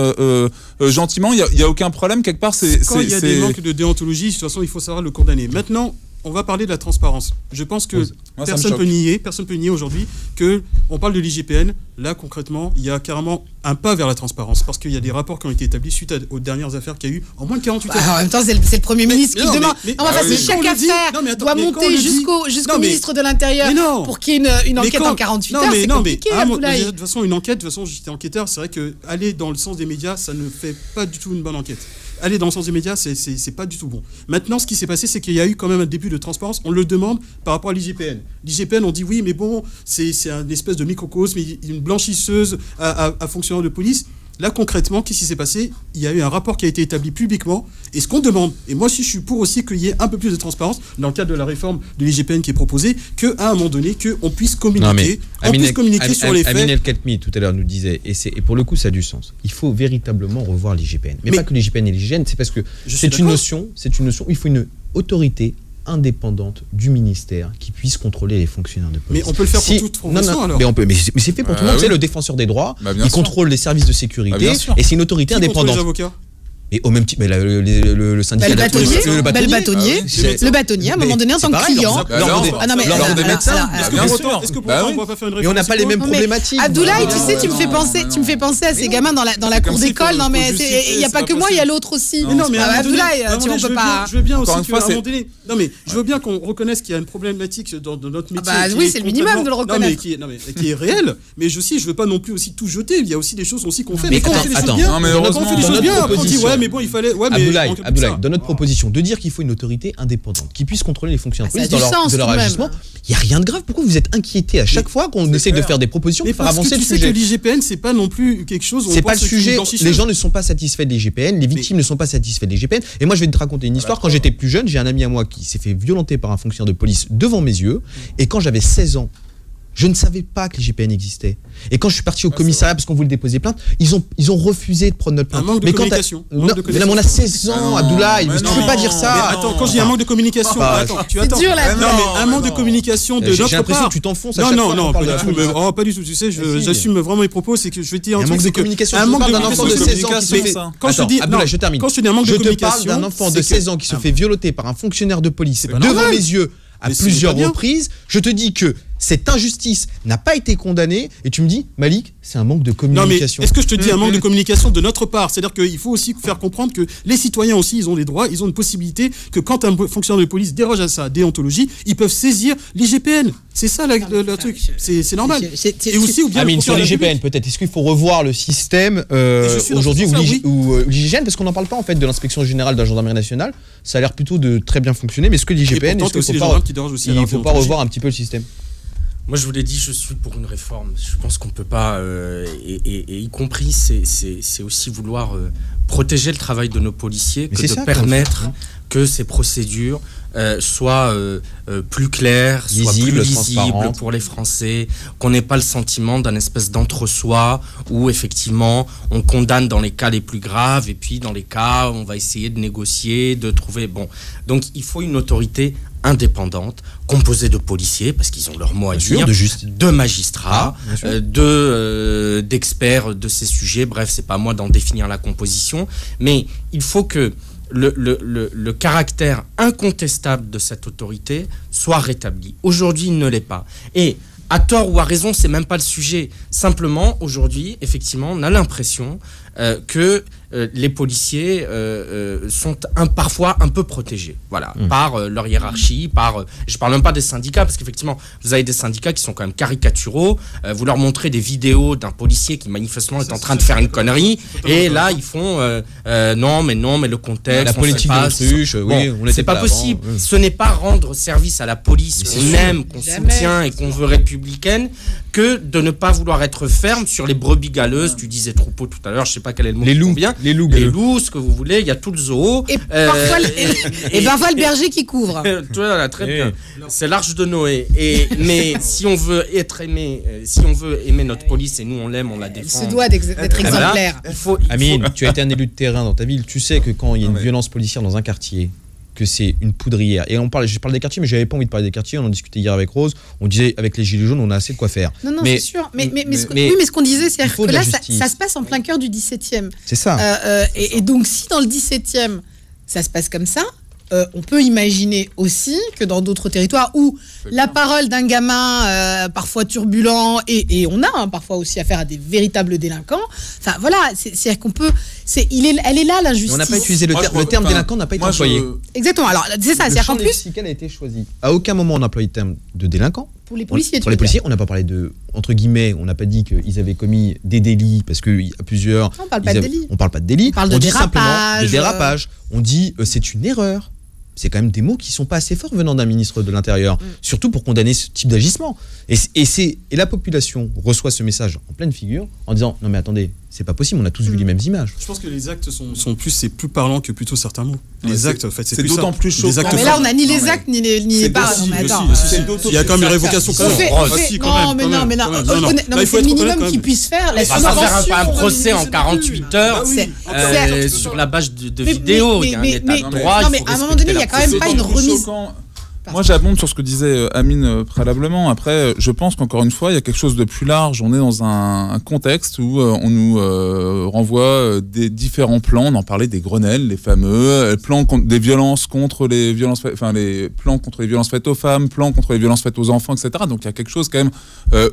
gentiment, il y a aucun problème, quelque part quand il y a des manques de déontologie, de toute façon il faut savoir le condamner. Maintenant, on va parler de la transparence. Je pense que personne peut nier aujourd'hui que on parle de l'IGPN. Là, concrètement, il y a carrément un pas vers la transparence parce qu'il y a des rapports qui ont été établis suite aux dernières affaires qu'il y a eu en moins de 48 heures. En même temps, c'est le Premier ministre qui demande. Chaque affaire doit monter jusqu'au ministre de l'Intérieur pour qu'il y ait une enquête en 48 heures. C'est compliqué, de toute façon, une enquête, j'étais enquêteur, c'est vrai qu'aller dans le sens des médias, ça ne fait pas du tout une bonne enquête. Aller dans le sens des médias, c'est pas du tout bon. Maintenant, ce qui s'est passé, c'est qu'il y a eu quand même un début de transparence. On le demande par rapport à l'IGPN. L'IGPN, on dit oui, mais bon, c'est une espèce de microcosme, une blanchisseuse à fonctionnaire de police. Là, concrètement, qu'est-ce qui s'est passé? Il y a eu un rapport qui a été établi publiquement. Et ce qu'on demande, et moi aussi je suis pour aussi qu'il y ait un peu plus de transparence dans le cadre de la réforme de l'IGPN qui est proposée, qu'à un moment donné, qu'on puisse communiquer, sur les faits. Amine El Khatmi, tout à l'heure, nous disait, et pour le coup, ça a du sens. Il faut véritablement revoir l'IGPN. Mais pas que l'IGPN est l'IGN, c'est parce que c'est une notion où il faut une autorité indépendante du ministère qui puisse contrôler les fonctionnaires de police. Mais on peut le faire pour toute fonction alors. Mais c'est fait pour tout le monde. C'est le défenseur des droits, il contrôle les services de sécurité et c'est une autorité indépendante. Les avocats Et au même titre, mais le syndicat le bâtonnier, le bâtonnier, à un moment donné, en tant que client. L'ordre des médecins. Est-ce que pour autant, on ne va pas faire une réforme? Et on n'a pas les mêmes problématiques. Abdoulaye, tu sais, tu me fais penser à ces gamins dans la cour d'école. Non, mais il n'y a pas que moi, il y a l'autre aussi. Non, mais Abdoulaye, on peut pas. Je veux bien aussi qu'à un moment donné. Non, mais je veux bien qu'on reconnaisse qu'il y a une problématique dans notre métier. Oui, c'est le minimum de le reconnaître. Non, mais qui est réel. Mais je veux pas non plus aussi tout jeter. Il y a aussi des choses aussi qu'on fait. Mais quand on fait les choses bien, on fait les choses bien. Après, on dit ouais, mais bon, il fallait. Abdoulaye, dans notre proposition, de dire qu'il faut une autorité indépendante qui puisse contrôler les fonctionnaires de police dans leur agissement, il n'y a rien de grave. Pourquoi vous êtes inquiété à chaque fois qu'on essaie de faire des propositions pour faire avancer le sujet? Tu sais que l'IGPN, c'est pas non plus quelque chose. C'est pas le sujet. Les gens ne sont pas satisfaits de l'IGPN, les victimes ne sont pas satisfaites de l'IGPN. Et moi, je vais te raconter une histoire. Quand j'étais plus jeune, j'ai un ami à moi qui s'est fait violenter par un fonctionnaire de police devant mes yeux. Et quand j'avais 16 ans, je ne savais pas que l'IGPN existait. Et quand je suis parti au commissariat parce qu'on voulait déposer plainte, ils ont refusé de prendre notre plainte. Un manque de communication. Mais là, on a 16 ans, Abdoulaye. Tu peux pas dire ça. Mais attends, quand je dis un manque de communication, tu attends. C'est dur là. Non, mais un manque de communication de notre part. J'ai l'impression que tu t'enfonces à chaque fois. Non, pas du tout. Tu sais, j'assume vraiment mes propos. C'est que je vais te dire un manque de communication. Un manque d'un enfant de 16 ans qui se fait. Quand je dis, Abdoulaye, je termine. Quand je dis un manque de communication, je te parle d'un enfant de 16 ans qui se fait violenter par un fonctionnaire de police devant normal. mes yeux à plusieurs reprises. Je te dis que cette injustice n'a pas été condamnée et tu me dis, Malik, c'est un manque de communication. Non, mais est-ce que je te dis un manque de communication de notre part? C'est-à-dire qu'il faut aussi faire comprendre que les citoyens aussi, ils ont des droits, ils ont une possibilité que quand un fonctionnaire de police déroge à sa déontologie, ils peuvent saisir l'IGPN. C'est ça le truc. C'est normal. Et aussi, ou bien Amine, sur l'IGPN peut-être, est-ce qu'il faut revoir le système aujourd'hui ou l'IGPN, parce qu'on n'en parle pas en fait de l'inspection générale de la gendarmerie nationale. Ça a l'air plutôt de très bien fonctionner, mais est-ce que l'IGPN, est-ce qu'il ne faut pas revoir un petit peu le système? Moi, je vous l'ai dit, je suis pour une réforme. Je pense qu'on ne peut pas, et y compris, c'est aussi vouloir protéger le travail de nos policiers, que de permettre que ces procédures soient plus claires, soient plus lisibles pour les Français, qu'on n'ait pas le sentiment d'un espèce d'entre-soi où, effectivement, on condamne dans les cas les plus graves, et puis dans les cas, on va essayer de négocier, de trouver... Bon, donc il faut une autorité indépendante, composée de policiers, parce qu'ils ont leur mot à dire, de magistrats, d'experts de ces sujets. Bref, c'est pas à moi d'en définir la composition, mais il faut que le caractère incontestable de cette autorité soit rétabli. Aujourd'hui, il ne l'est pas. Et à tort ou à raison, c'est même pas le sujet. Simplement, aujourd'hui, effectivement, on a l'impression que les policiers sont parfois un peu protégés, voilà, par leur hiérarchie, je parle même pas des syndicats, parce qu'effectivement, vous avez des syndicats qui sont quand même caricaturaux, vous leur montrez des vidéos d'un policier qui manifestement est en train de faire une connerie, et là, ils font non, mais le contexte, la politique d'autruche, oui, on c'est pas possible. Ce n'est pas rendre service à la police qu'on aime, qu'on soutient et qu'on veut républicaine, que de ne pas vouloir être ferme sur les brebis galeuses. Tu disais troupeau tout à l'heure, je sais pas quel est le mot qui convient. Les loups, ce que vous voulez, il y a tout le zoo. Et parfois le berger qui couvre. Tu vois, très bien. C'est l'arche de Noé. Mais si on veut aimer notre police, et nous on l'aime, on la défend. Il se doit d'être exemplaire. Amine, tu as été un élu de terrain dans ta ville. Tu sais que quand il y a une violence policière dans un quartier, que c'est une poudrière. Et je parle des quartiers, mais j'avais pas envie de parler des quartiers. On en discutait hier avec Rose. On disait avec les gilets jaunes, on a assez de quoi faire. Non, c'est sûr. Mais ce qu'on disait, c'est que là, ça se passe en plein cœur du 17e. C'est ça. Et donc, si dans le 17e, ça se passe comme ça, on peut imaginer aussi que dans d'autres territoires où la parole d'un gamin parfois turbulent, et on a parfois aussi affaire à des véritables délinquants, enfin voilà, c'est-à-dire qu'on peut... elle est là, l'injustice. On n'a pas utilisé le terme délinquant, n'a pas été employé. Exactement, alors c'est ça, c'est-à-dire qu'en plus... Le champ lexical a été choisi. À aucun moment on n'a employé le terme de délinquant. Pour les policiers, pour les policiers, on n'a pas parlé de, entre guillemets, on n'a pas dit qu'ils avaient commis des délits, parce qu'il y a plusieurs... Non, on parle pas de délits. On parle pas de délits. On parle de dérapage. On dit c'est une erreur. C'est quand même des mots qui sont pas assez forts venant d'un ministre de l'Intérieur, surtout pour condamner ce type d'agissement. Et la population reçoit ce message en pleine figure en disant non mais attendez, c'est pas possible, on a tous vu les mêmes images. Je pense que les actes c'est plus parlant que plutôt certains mots. Les actes, en fait, c'est d'autant plus chaud. Mais là, on a ni les actes ni les paroles. Il y a quand même une révocation. Non, mais c'est le minimum qu'ils puissent faire. On va pas faire un procès en 48 heures sur la base de vidéos. Il y a un état de droit. Non, mais à un moment donné, il y a quand même pas une remise. Moi, j'abonde sur ce que disait Amine préalablement. Après, je pense qu'encore une fois, il y a quelque chose de plus large. On est dans un contexte où on nous renvoie des différents plans. On en parlait des Grenelles, les fameux plans des violences contre les violences, les plans contre les violences faites aux femmes, plans contre les violences faites aux enfants, etc. Donc, il y a quelque chose quand même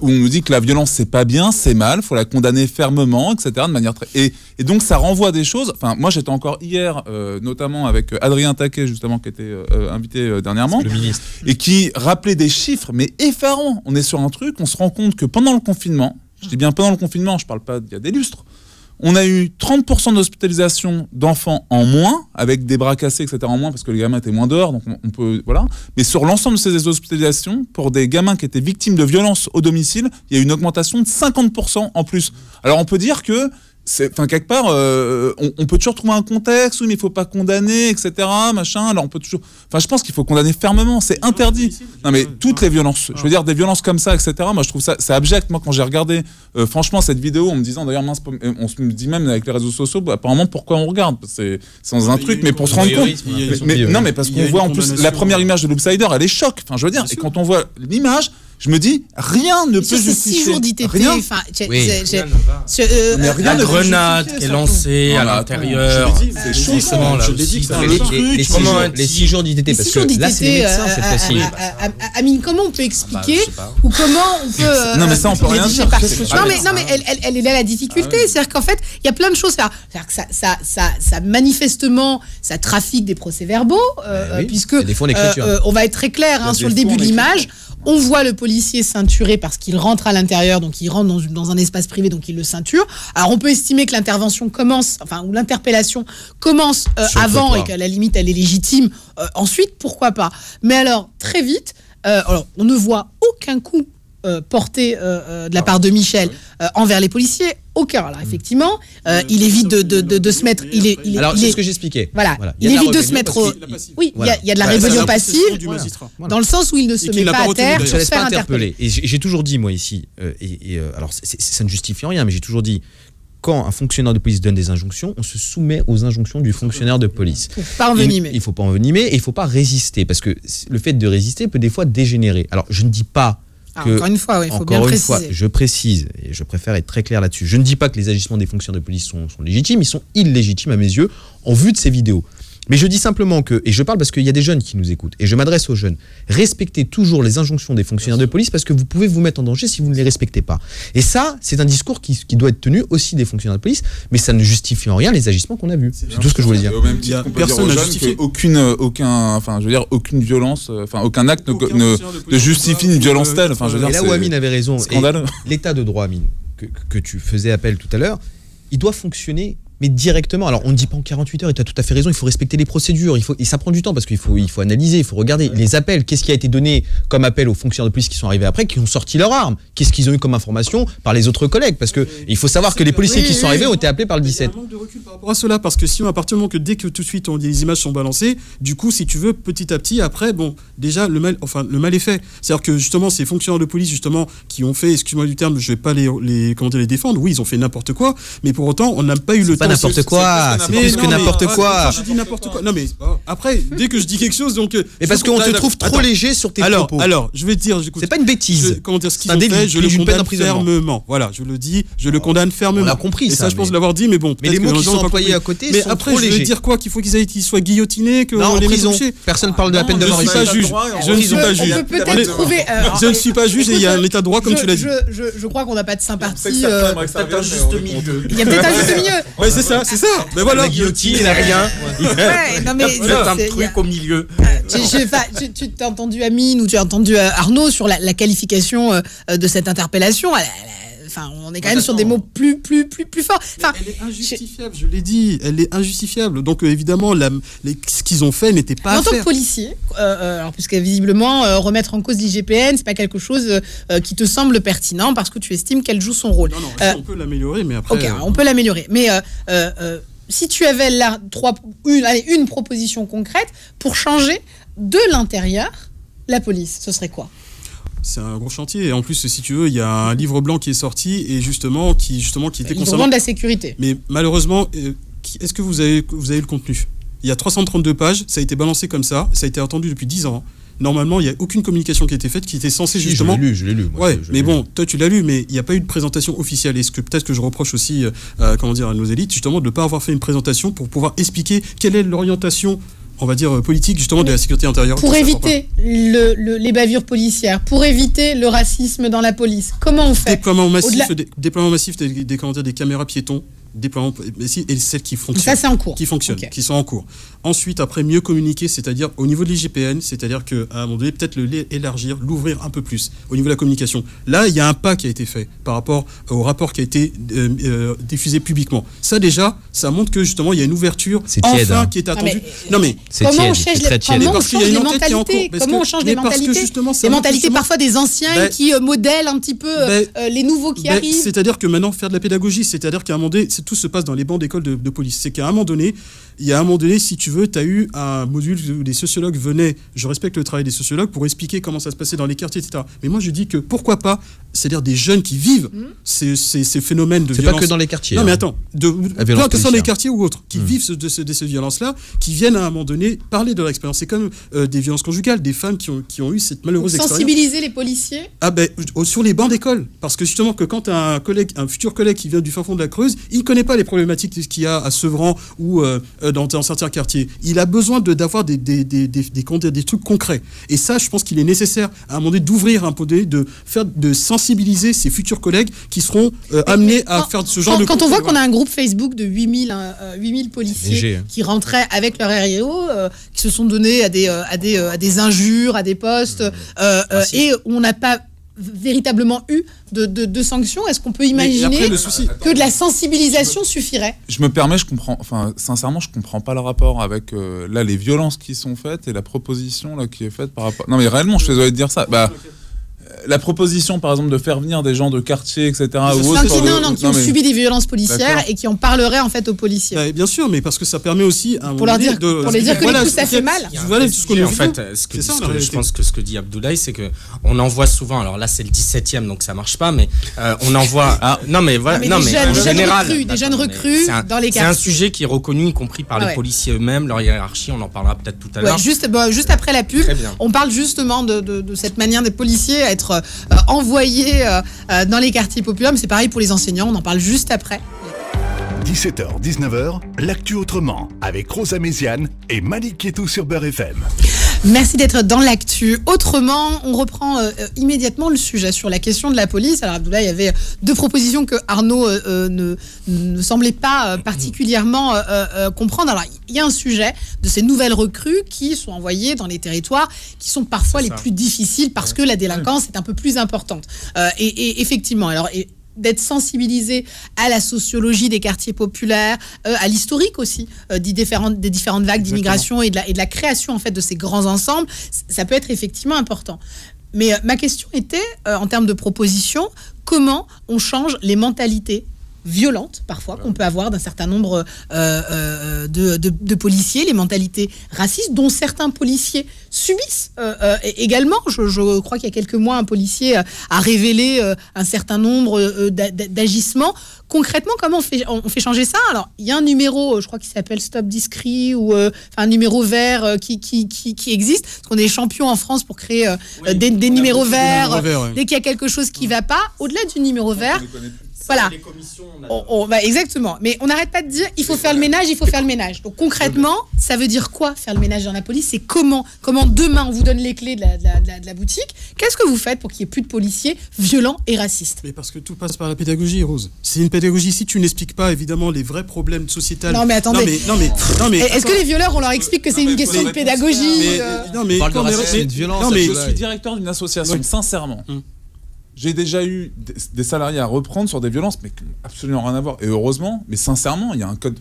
où on nous dit que la violence, c'est pas bien, c'est mal, faut la condamner fermement, etc. De manière très... et donc, ça renvoie à des choses. Enfin, moi, j'étais encore hier, notamment avec Adrien Taquet, justement, qui était invité dernièrement, le ministre, et qui rappelait des chiffres, mais effarants. On est sur un truc, on se rend compte que pendant le confinement, je dis bien pendant le confinement, je parle pas d'il y a des lustres, on a eu 30% d'hospitalisation d'enfants en moins, avec des bras cassés, etc. en moins, parce que les gamins étaient moins dehors, donc on peut, voilà. Mais sur l'ensemble de ces hospitalisations, pour des gamins qui étaient victimes de violences au domicile, il y a eu une augmentation de 50% en plus. Alors on peut dire que quelque part, on peut toujours trouver un contexte, oui, mais il faut pas condamner, etc., machin. Alors on peut toujours. Enfin, je pense qu'il faut condamner fermement. C'est interdit. Non, mais toutes les violences. Je veux dire, des violences comme ça, etc. Moi, je trouve ça, c'est abject. Moi, quand j'ai regardé, franchement, cette vidéo, en me disant, d'ailleurs, mince, on se dit même avec les réseaux sociaux, apparemment, pourquoi on regarde ? C'est dans un truc, mais pour se rendre compte. Non, mais parce qu'on voit en plus la première image de l'Outsider, elle est choc. Enfin, je veux dire, et quand on voit l'image. Je me dis, rien ne peut justifier. 6 jours d'ITT, rien. La grenade qui est lancée à l'intérieur. C'est choquant, là. Les 6 jours d'ITT, parce que là, c'est les médecins, cette fois-ci. Amine, comment on peut expliquer ou comment on peut... Non, mais ça, on peut rien dire. Non, mais elle est là la difficulté. C'est-à-dire qu'en fait, il y a plein de choses. C'est-à-dire que ça manifestement, ça trafique des procès-verbaux, puisque on va être très clair sur le début de l'image. On voit le policier ceinturé parce qu'il rentre à l'intérieur, donc il rentre dans un espace privé, donc il le ceinture. Alors on peut estimer que l'intervention commence, ou l'interpellation commence avant et qu'à la limite elle est légitime. Ensuite, pourquoi pas ? Mais alors, très vite, on ne voit aucun coup porté de la part de Michel envers les policiers. Aucun. Alors effectivement, il évite de se mettre. Alors c'est ce que j'expliquais. Voilà. Il évite de se mettre. Oui, il y a de la rébellion passive, dans le sens où il ne se met pas à terre pour se faire interpeller. Et j'ai toujours dit moi ici, alors ça ne justifie rien, mais j'ai toujours dit. Quand un fonctionnaire de police donne des injonctions, on se soumet aux injonctions du fonctionnaire de police. Il ne faut pas envenimer. Il ne faut pas envenimer et il ne faut pas résister, parce que le fait de résister peut des fois dégénérer. Alors je ne dis pas encore une fois, il faut bien préciser. Je précise, et je préfère être très clair là-dessus, je ne dis pas que les agissements des fonctionnaires de police sont légitimes, ils sont illégitimes à mes yeux, en vue de ces vidéos. Mais je dis simplement que, et je parle parce qu'il y a des jeunes qui nous écoutent, et je m'adresse aux jeunes, respectez toujours les injonctions des fonctionnaires de police, parce que vous pouvez vous mettre en danger si vous ne les respectez pas. Et ça, c'est un discours qui doit être tenu aussi des fonctionnaires de police, mais ça ne justifie en rien les agissements qu'on a vus. C'est tout ce que je voulais dire. Au même titre qu'on peut dire aux jeunes qu'aucune violence, aucun acte ne justifie une violence telle. Et là où Amine avait raison, scandaleux. L'état de droit, Amine, que tu faisais appel tout à l'heure, il doit fonctionner mais directement. Alors on ne dit pas en 48 heures, et tu as tout à fait raison, il faut respecter les procédures, et ça prend du temps parce qu'il faut analyser, il faut regarder les appels, qu'est-ce qui a été donné comme appel aux fonctionnaires de police qui sont arrivés après, qui ont sorti leurs armes, qu'est-ce qu'ils ont eu comme information par les autres collègues, parce que il faut savoir que les policiers qui sont arrivés ont été appelés par le 17. Il y a un manque de recul par rapport à cela, parce que si à partir du moment que dès que tout de suite les images sont balancées, du coup si tu veux petit à petit après, déjà le mal est fait. C'est-à-dire que justement ces fonctionnaires de police justement qui ont fait, excuse-moi du terme, je vais pas les défendre, oui ils ont fait n'importe quoi, mais pour autant on n'a pas eu le temps. Pas n'importe quoi. C'est plus que n'importe quoi. Je dis n'importe quoi. Non mais après, dès que je dis quelque chose, donc. Mais parce qu'on te trouve trop léger sur tes propos. Alors, je vais te dire. C'est pas une bêtise. Comment dire, ce qu'ils ont fait, je le condamne fermement. Voilà, je le dis, je le condamne fermement. On a compris ça. Et ça, je pense l'avoir dit, mais bon. Mais les mots qui sont employés à côté sont trop légers. Mais après, je vais dire quoi, qu'il faut qu'ils soient guillotinés, que non, les prison. Personne parle de la peine de mort ici. Je ne suis pas juge. Je ne suis pas juge et il y a un état de droit comme tu l'as dit. Je crois qu'on n'a pas de sympathie. Il y a peut-être un juste milieu. Il y a peut-être un juste milieu. Ouais, c'est ça. Mais voilà. Il n'a rien. Non, mais c'est un truc au milieu. Tu t'as entendu Amine ou tu as entendu Arnaud sur la qualification de cette interpellation. On est quand même sur des mots plus forts. Elle est injustifiable, je l'ai dit. Elle est injustifiable. Donc évidemment, ce qu'ils ont fait n'était pas. En tant que policier, puisque visiblement remettre en cause l'IGPN, c'est pas quelque chose qui te semble pertinent parce que tu estimes qu'elle joue son rôle. Non, on peut l'améliorer, mais après. Ok, on peut l'améliorer, mais. Si tu avais là une proposition concrète pour changer de l'intérieur la police, ce serait quoi ? C'est un gros chantier. Et en plus, si tu veux, il y a un livre blanc qui est sorti et qui était concernant. Le livre blanc de la sécurité. Mais malheureusement, est-ce que vous avez le contenu ? Il y a 332 pages, ça a été balancé comme ça a été attendu depuis 10 ans. normalement, il n'y a aucune communication qui a été faite, qui était censée justement... Je l'ai lu. Moi, ouais, mais bon, toi tu l'as lu, mais il n'y a pas eu de présentation officielle. Et ce que peut-être que je reproche aussi à nos élites, justement, de ne pas avoir fait une présentation pour pouvoir expliquer quelle est l'orientation, on va dire, politique, justement, de la sécurité intérieure. Pour éviter les bavures policières, pour éviter le racisme dans la police, comment on fait? Déploiement massif des caméras piétons, déploiement et celles qui fonctionnent. Ça, c'est en cours. Qui fonctionnent, qui sont en cours. Ensuite, après, mieux communiquer, c'est-à-dire au niveau de l'IGPN, c'est-à-dire qu'à un moment donné, peut-être l'élargir, l'ouvrir un peu plus au niveau de la communication. Là, il y a un pas qui a été fait par rapport au rapport qui a été diffusé publiquement. Ça, déjà, ça montre que justement, il y a une ouverture qui est attendue. Comment on change les mentalités? Comment on change les mentalités? Les mentalités parfois des anciens qui modèlent un petit peu les nouveaux qui arrivent. C'est-à-dire que maintenant, faire de la pédagogie, c'est-à-dire qu'à un moment donné, tout se passe dans les bancs d'école de police. C'est qu'à un moment donné, si tu veux, tu as eu un module où des sociologues venaient, je respecte le travail des sociologues, pour expliquer comment ça se passait dans les quartiers, etc. Mais moi, je dis que pourquoi pas, c'est-à-dire des jeunes qui vivent ces phénomènes de violence. C'est pas que dans les quartiers. Non, mais attends, que ce soit dans les quartiers ou autres, qui vivent de ces violences-là, qui viennent à un moment donné parler de leur expérience. C'est comme des violences conjugales, des femmes qui ont eu cette malheureuse expérience. Sensibiliser les policiers sur les bancs d'école. Parce que justement, que quand tu as un futur collègue qui vient du fin fond de la Creuse, il ne connaît pas les problématiques qu'il y a à Sevran ou dans certains quartiers. Il a besoin d'avoir des trucs concrets. Et ça, je pense qu'il est nécessaire à un moment donné d'ouvrir un peu, de sensibiliser ses futurs collègues qui seront amenés à faire ce genre de... Quand on voit qu'on a un groupe Facebook de 8000 policiers qui rentraient avec leur RIO, qui se sont donnés à des injures, à des postes, et on n'a pas véritablement eu de sanctions, est-ce qu'on peut imaginer que de la sensibilisation suffirait? Je me permets, sincèrement, je comprends pas le rapport avec les violences qui sont faites et la proposition là qui est faite par rapport. Non mais réellement, je suis désolé de dire ça. La proposition, par exemple, de faire venir des gens de quartier, etc. Qui ont subi des violences policières et qui en parleraient en fait aux policiers. Bien sûr, mais parce que ça permet aussi pour leur dire que les coups ça fait mal. En fait, je pense que ce que dit Abdoulaye, c'est que on envoie souvent. Alors là, c'est le 17e, donc ça marche pas, mais on envoie. Des jeunes recrues dans les quartiers. C'est un sujet qui est reconnu, y compris par les policiers eux-mêmes, leur hiérarchie. On en parlera peut-être tout à l'heure. Juste après la pub, on parle justement de cette manière des policiers à être envoyés dans les quartiers populaires, mais c'est pareil pour les enseignants, on en parle juste après. 17h, 19h, l'actu autrement, avec Rosa Méziane et Malik Ketou sur Beurre FM. Merci d'être dans l'actu. Autrement, on reprend immédiatement le sujet sur la question de la police. Alors Abdoulaye, il y avait deux propositions que Arnaud ne semblait pas particulièrement comprendre. Alors il y a un sujet de ces nouvelles recrues qui sont envoyées dans les territoires qui sont parfois les plus difficiles parce que la délinquance est un peu plus importante. Et effectivement, alors... d'être sensibilisé à la sociologie des quartiers populaires, à l'historique aussi des différentes vagues d'immigration et de la création en fait de ces grands ensembles, ça peut être effectivement important. Mais ma question était, en termes de proposition, comment on change les mentalités violentes parfois qu'on peut avoir d'un certain nombre de policiers, les mentalités racistes dont certains policiers subissent également. Je crois qu'il y a quelques mois, un policier a révélé un certain nombre d'agissements. Concrètement, comment on fait changer ça? Alors, il y a un numéro, je crois qu'il s'appelle Stop Discrit, ou un numéro vert qui existe, parce qu'on est champion en France pour créer des numéros verts. Dès qu'il y a quelque chose qui ne va pas, au-delà du numéro vert... Voilà. Exactement. Mais on n'arrête pas de dire il faut faire le ménage, il faut faire le ménage. Donc concrètement, ça veut dire quoi faire le ménage dans la police? C'est comment demain on vous donne les clés de la boutique. Qu'est-ce que vous faites pour qu'il n'y ait plus de policiers violents et racistes? Mais parce que tout passe par la pédagogie, Rose. C'est une pédagogie. Si tu n'expliques pas évidemment les vrais problèmes sociétals. Non mais attendez. Non mais est-ce que les violeurs on leur explique que c'est une question de pédagogie? On parle de racisme et de violence. Je suis directeur d'une association, sincèrement. J'ai déjà eu des salariés à reprendre sur des violences, mais absolument rien à voir. Et heureusement, mais sincèrement, il y a un code,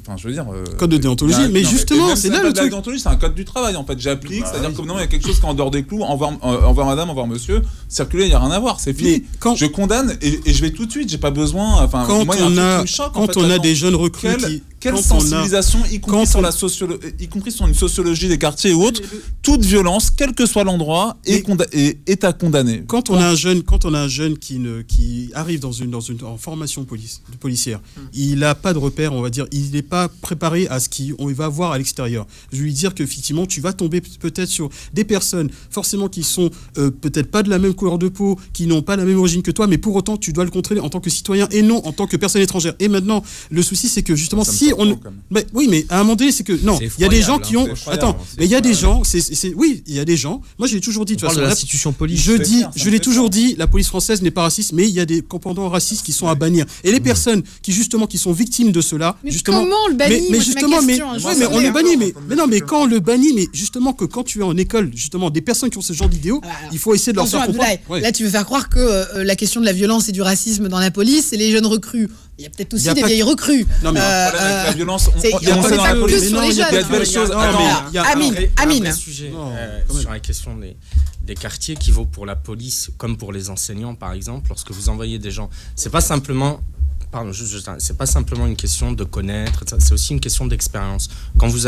code de déontologie, mais justement, c'est là le truc. La déontologie, c'est un code du travail, en fait. J'applique, c'est-à-dire que non, il y a quelque chose qui est en dehors des clous, envers madame, envers monsieur, circuler, il n'y a rien à voir, c'est fini. Je condamne et je vais tout de suite, j'ai pas besoin. Quand on a des jeunes recrues quelle sensibilisation, y compris sur une sociologie des quartiers ou autres, toute violence, quel que soit l'endroit, est à condamner. Quand on a un jeune qui arrive dans une en formation policière, il n'a pas de repère, on va dire, il n'est pas préparé à ce qu'on va voir à l'extérieur. Je vais lui dire qu'effectivement, tu vas tomber peut-être sur des personnes, forcément qui sont peut-être pas de la même couleur de peau, qui n'ont pas la même origine que toi, mais pour autant, tu dois le contrôler en tant que citoyen et non en tant que personne étrangère. Et maintenant, le souci, c'est que justement, mais à un moment donné, c'est que non, il y a des gens qui ont. Attends, mais il y a des gens, oui, il y a des gens. Moi, je l'ai toujours dit de toute façon. L'institution police. Je l'ai toujours dit, la police française n'est pas raciste, mais il y a des composants racistes qui sont à bannir. Et les personnes qui sont victimes de cela, mais justement. Comment on le bannit? Mais justement, mais on le bannit, mais non, mais quand on le bannit, mais justement que quand tu es en école, justement, des personnes qui ont ce genre d'idéaux, il faut essayer de leur faire comprendre. Là, tu veux faire croire que la question de la violence et du racisme dans la police, c'est les jeunes recrues. Il y a peut-être aussi des vieilles recrues. Non, mais la violence, il y a de belles choses. Amine. Sur la question des quartiers qui vaut pour la police comme pour les enseignants, par exemple, lorsque vous envoyez des gens, c'est pas simplement une question de connaître, c'est aussi une question d'expérience. Quand vous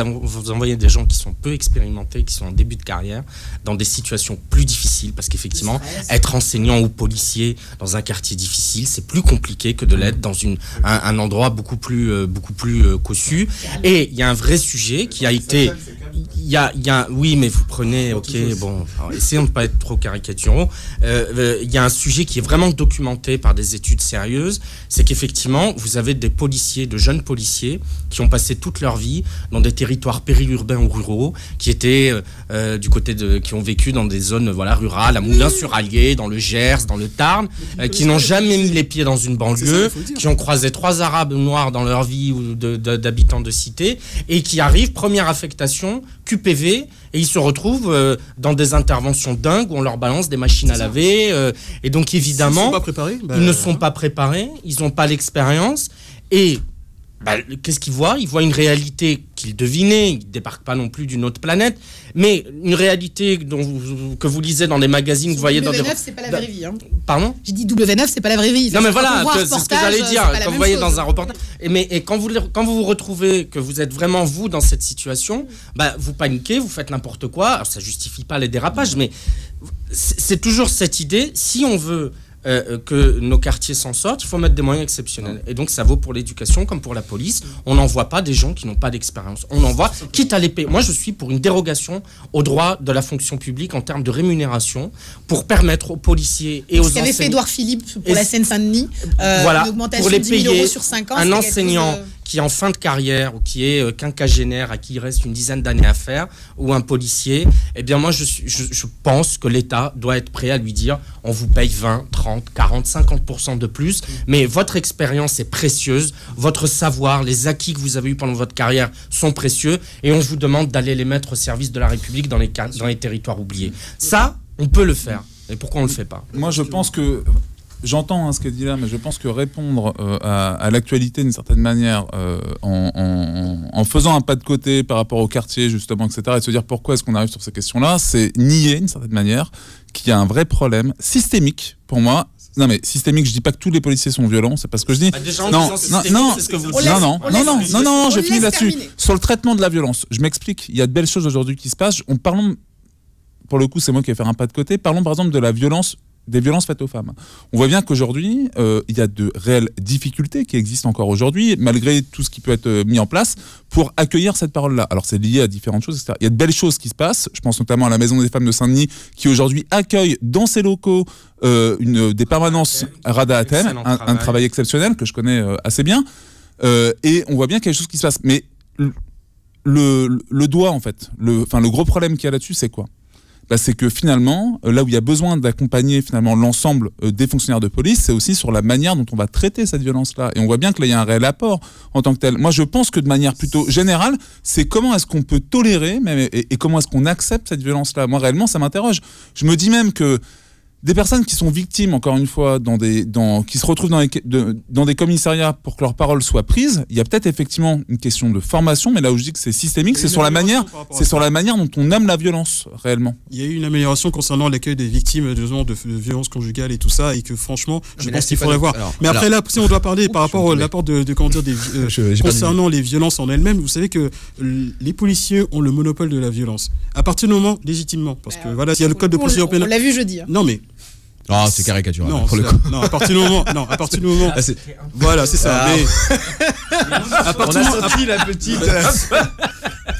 envoyez des gens qui sont peu expérimentés, qui sont en début de carrière, dans des situations plus difficiles, parce qu'effectivement, être enseignant ou policier dans un quartier difficile, c'est plus compliqué que de l'être dans un endroit beaucoup plus cossu. Et il y a un vrai sujet qui a été... Oui, mais vous prenez... Ok, bon, essayons de ne pas être trop caricaturaux. Il y a un sujet qui est vraiment documenté par des études sérieuses, c'est qu'effectivement, vous avez des policiers, de jeunes policiers, qui ont passé toute leur vie dans des territoires périurbains ou ruraux, qui étaient qui ont vécu dans des zones rurales, à Moulins-sur-Allier, dans le Gers, dans le Tarn, qui n'ont jamais mis les pieds dans une banlieue, qui ont croisé 3 Arabes noirs dans leur vie ou d'habitants de cité, et qui arrivent, première affectation, QPV, et ils se retrouvent dans des interventions dingues où on leur balance des machines à laver, et donc évidemment, ils ne sont pas préparés, ils n'ont pas l'expérience, et qu'est-ce qu'ils voient? Ils voient une réalité qu'ils devinaient, ils ne débarquent pas non plus d'une autre planète, mais une réalité que vous lisez dans les magazines, vous voyez dans des... W9, c'est pas la vraie vie. Pardon? J'ai dit W9, c'est pas la vraie vie. Non mais voilà, c'est ce que j'allais dire, quand vous voyez dans un reportage. Et quand vous retrouvez que vous êtes vraiment vous dans cette situation, vous paniquez, vous faites n'importe quoi. Alors ça justifie pas les dérapages, mais c'est toujours cette idée, si on veut que nos quartiers s'en sortent, il faut mettre des moyens exceptionnels. Et donc ça vaut pour l'éducation comme pour la police. On n'envoie pas des gens qui n'ont pas d'expérience. On envoie, quitte à l'épée. Moi je suis pour une dérogation au droit de la fonction publique en termes de rémunération pour permettre aux policiers et aux enseignants... Ce qu'avait fait Édouard Philippe pour la Seine-Saint-Denis, une augmentation de 10 000 € sur 5 ans. Un enseignant qui est en fin de carrière ou qui est quinquagénaire, à qui il reste une dizaine d'années à faire, ou un policier, eh bien moi je pense que l'État doit être prêt à lui dire on vous paye 20, 30, 40, 50% de plus, mais votre expérience est précieuse, votre savoir, les acquis que vous avez eus pendant votre carrière sont précieux, et on vous demande d'aller les mettre au service de la République dans les territoires oubliés. Ça, on peut le faire. Et pourquoi on ne le fait pas? Moi je pense que... J'entends ce qu'elle dit là, mais je pense que répondre à l'actualité d'une certaine manière, en faisant un pas de côté par rapport au quartier, justement, etc., et se dire pourquoi est-ce qu'on arrive sur ces questions-là, c'est nier, d'une certaine manière, qu'il y a un vrai problème systémique, pour moi. Non mais systémique, je dis pas que tous les policiers sont violents, c'est pas ce que je dis. Non, je finis là-dessus. Sur le traitement de la violence, je m'explique, il y a de belles choses aujourd'hui qui se passent. Parlons, pour le coup, c'est moi qui vais faire un pas de côté, parlons par exemple de la violence, des violences faites aux femmes. On voit bien qu'aujourd'hui, il y a de réelles difficultés qui existent encore aujourd'hui, malgré tout ce qui peut être mis en place, pour accueillir cette parole-là. Alors c'est lié à différentes choses, etc. Il y a de belles choses qui se passent, je pense notamment à la Maison des Femmes de Saint-Denis, qui aujourd'hui accueille dans ses locaux des permanences Rada Athènes, un travail exceptionnel que je connais assez bien, et on voit bien qu'il y a des choses qui se passent. Mais le doigt, en fait, le gros problème qu'il y a là-dessus, c'est quoi ? C'est que finalement, là où il y a besoin d'accompagner finalement l'ensemble des fonctionnaires de police, c'est aussi sur la manière dont on va traiter cette violence-là. Et on voit bien que là, il y a un réel apport en tant que tel. Moi, je pense que de manière plutôt générale, c'est comment est-ce qu'on peut tolérer et comment est-ce qu'on accepte cette violence-là. Moi, réellement, ça m'interroge. Je me dis même que des personnes qui sont victimes, encore une fois, qui se retrouvent dans des commissariats pour que leur parole soit prise, il y a peut-être effectivement une question de formation, mais là où je dis que c'est systémique, c'est sur la manière dont on nomme la violence réellement. Il y a eu une amélioration concernant l'accueil des victimes de violences conjugales et tout ça, et que franchement, je pense qu'il faudrait voir. Mais après là, si on doit parler par rapport à l'apport concernant les violences en elles-mêmes, vous savez que les policiers ont le monopole de la violence. À partir du moment, légitimement, parce que voilà, il y a le code de procédure pénale. On l'a vu jeudi. Non mais. Ah, c'est caricatural. Non, à partir du moment. Voilà, c'est ça. Mais on a sorti la petite.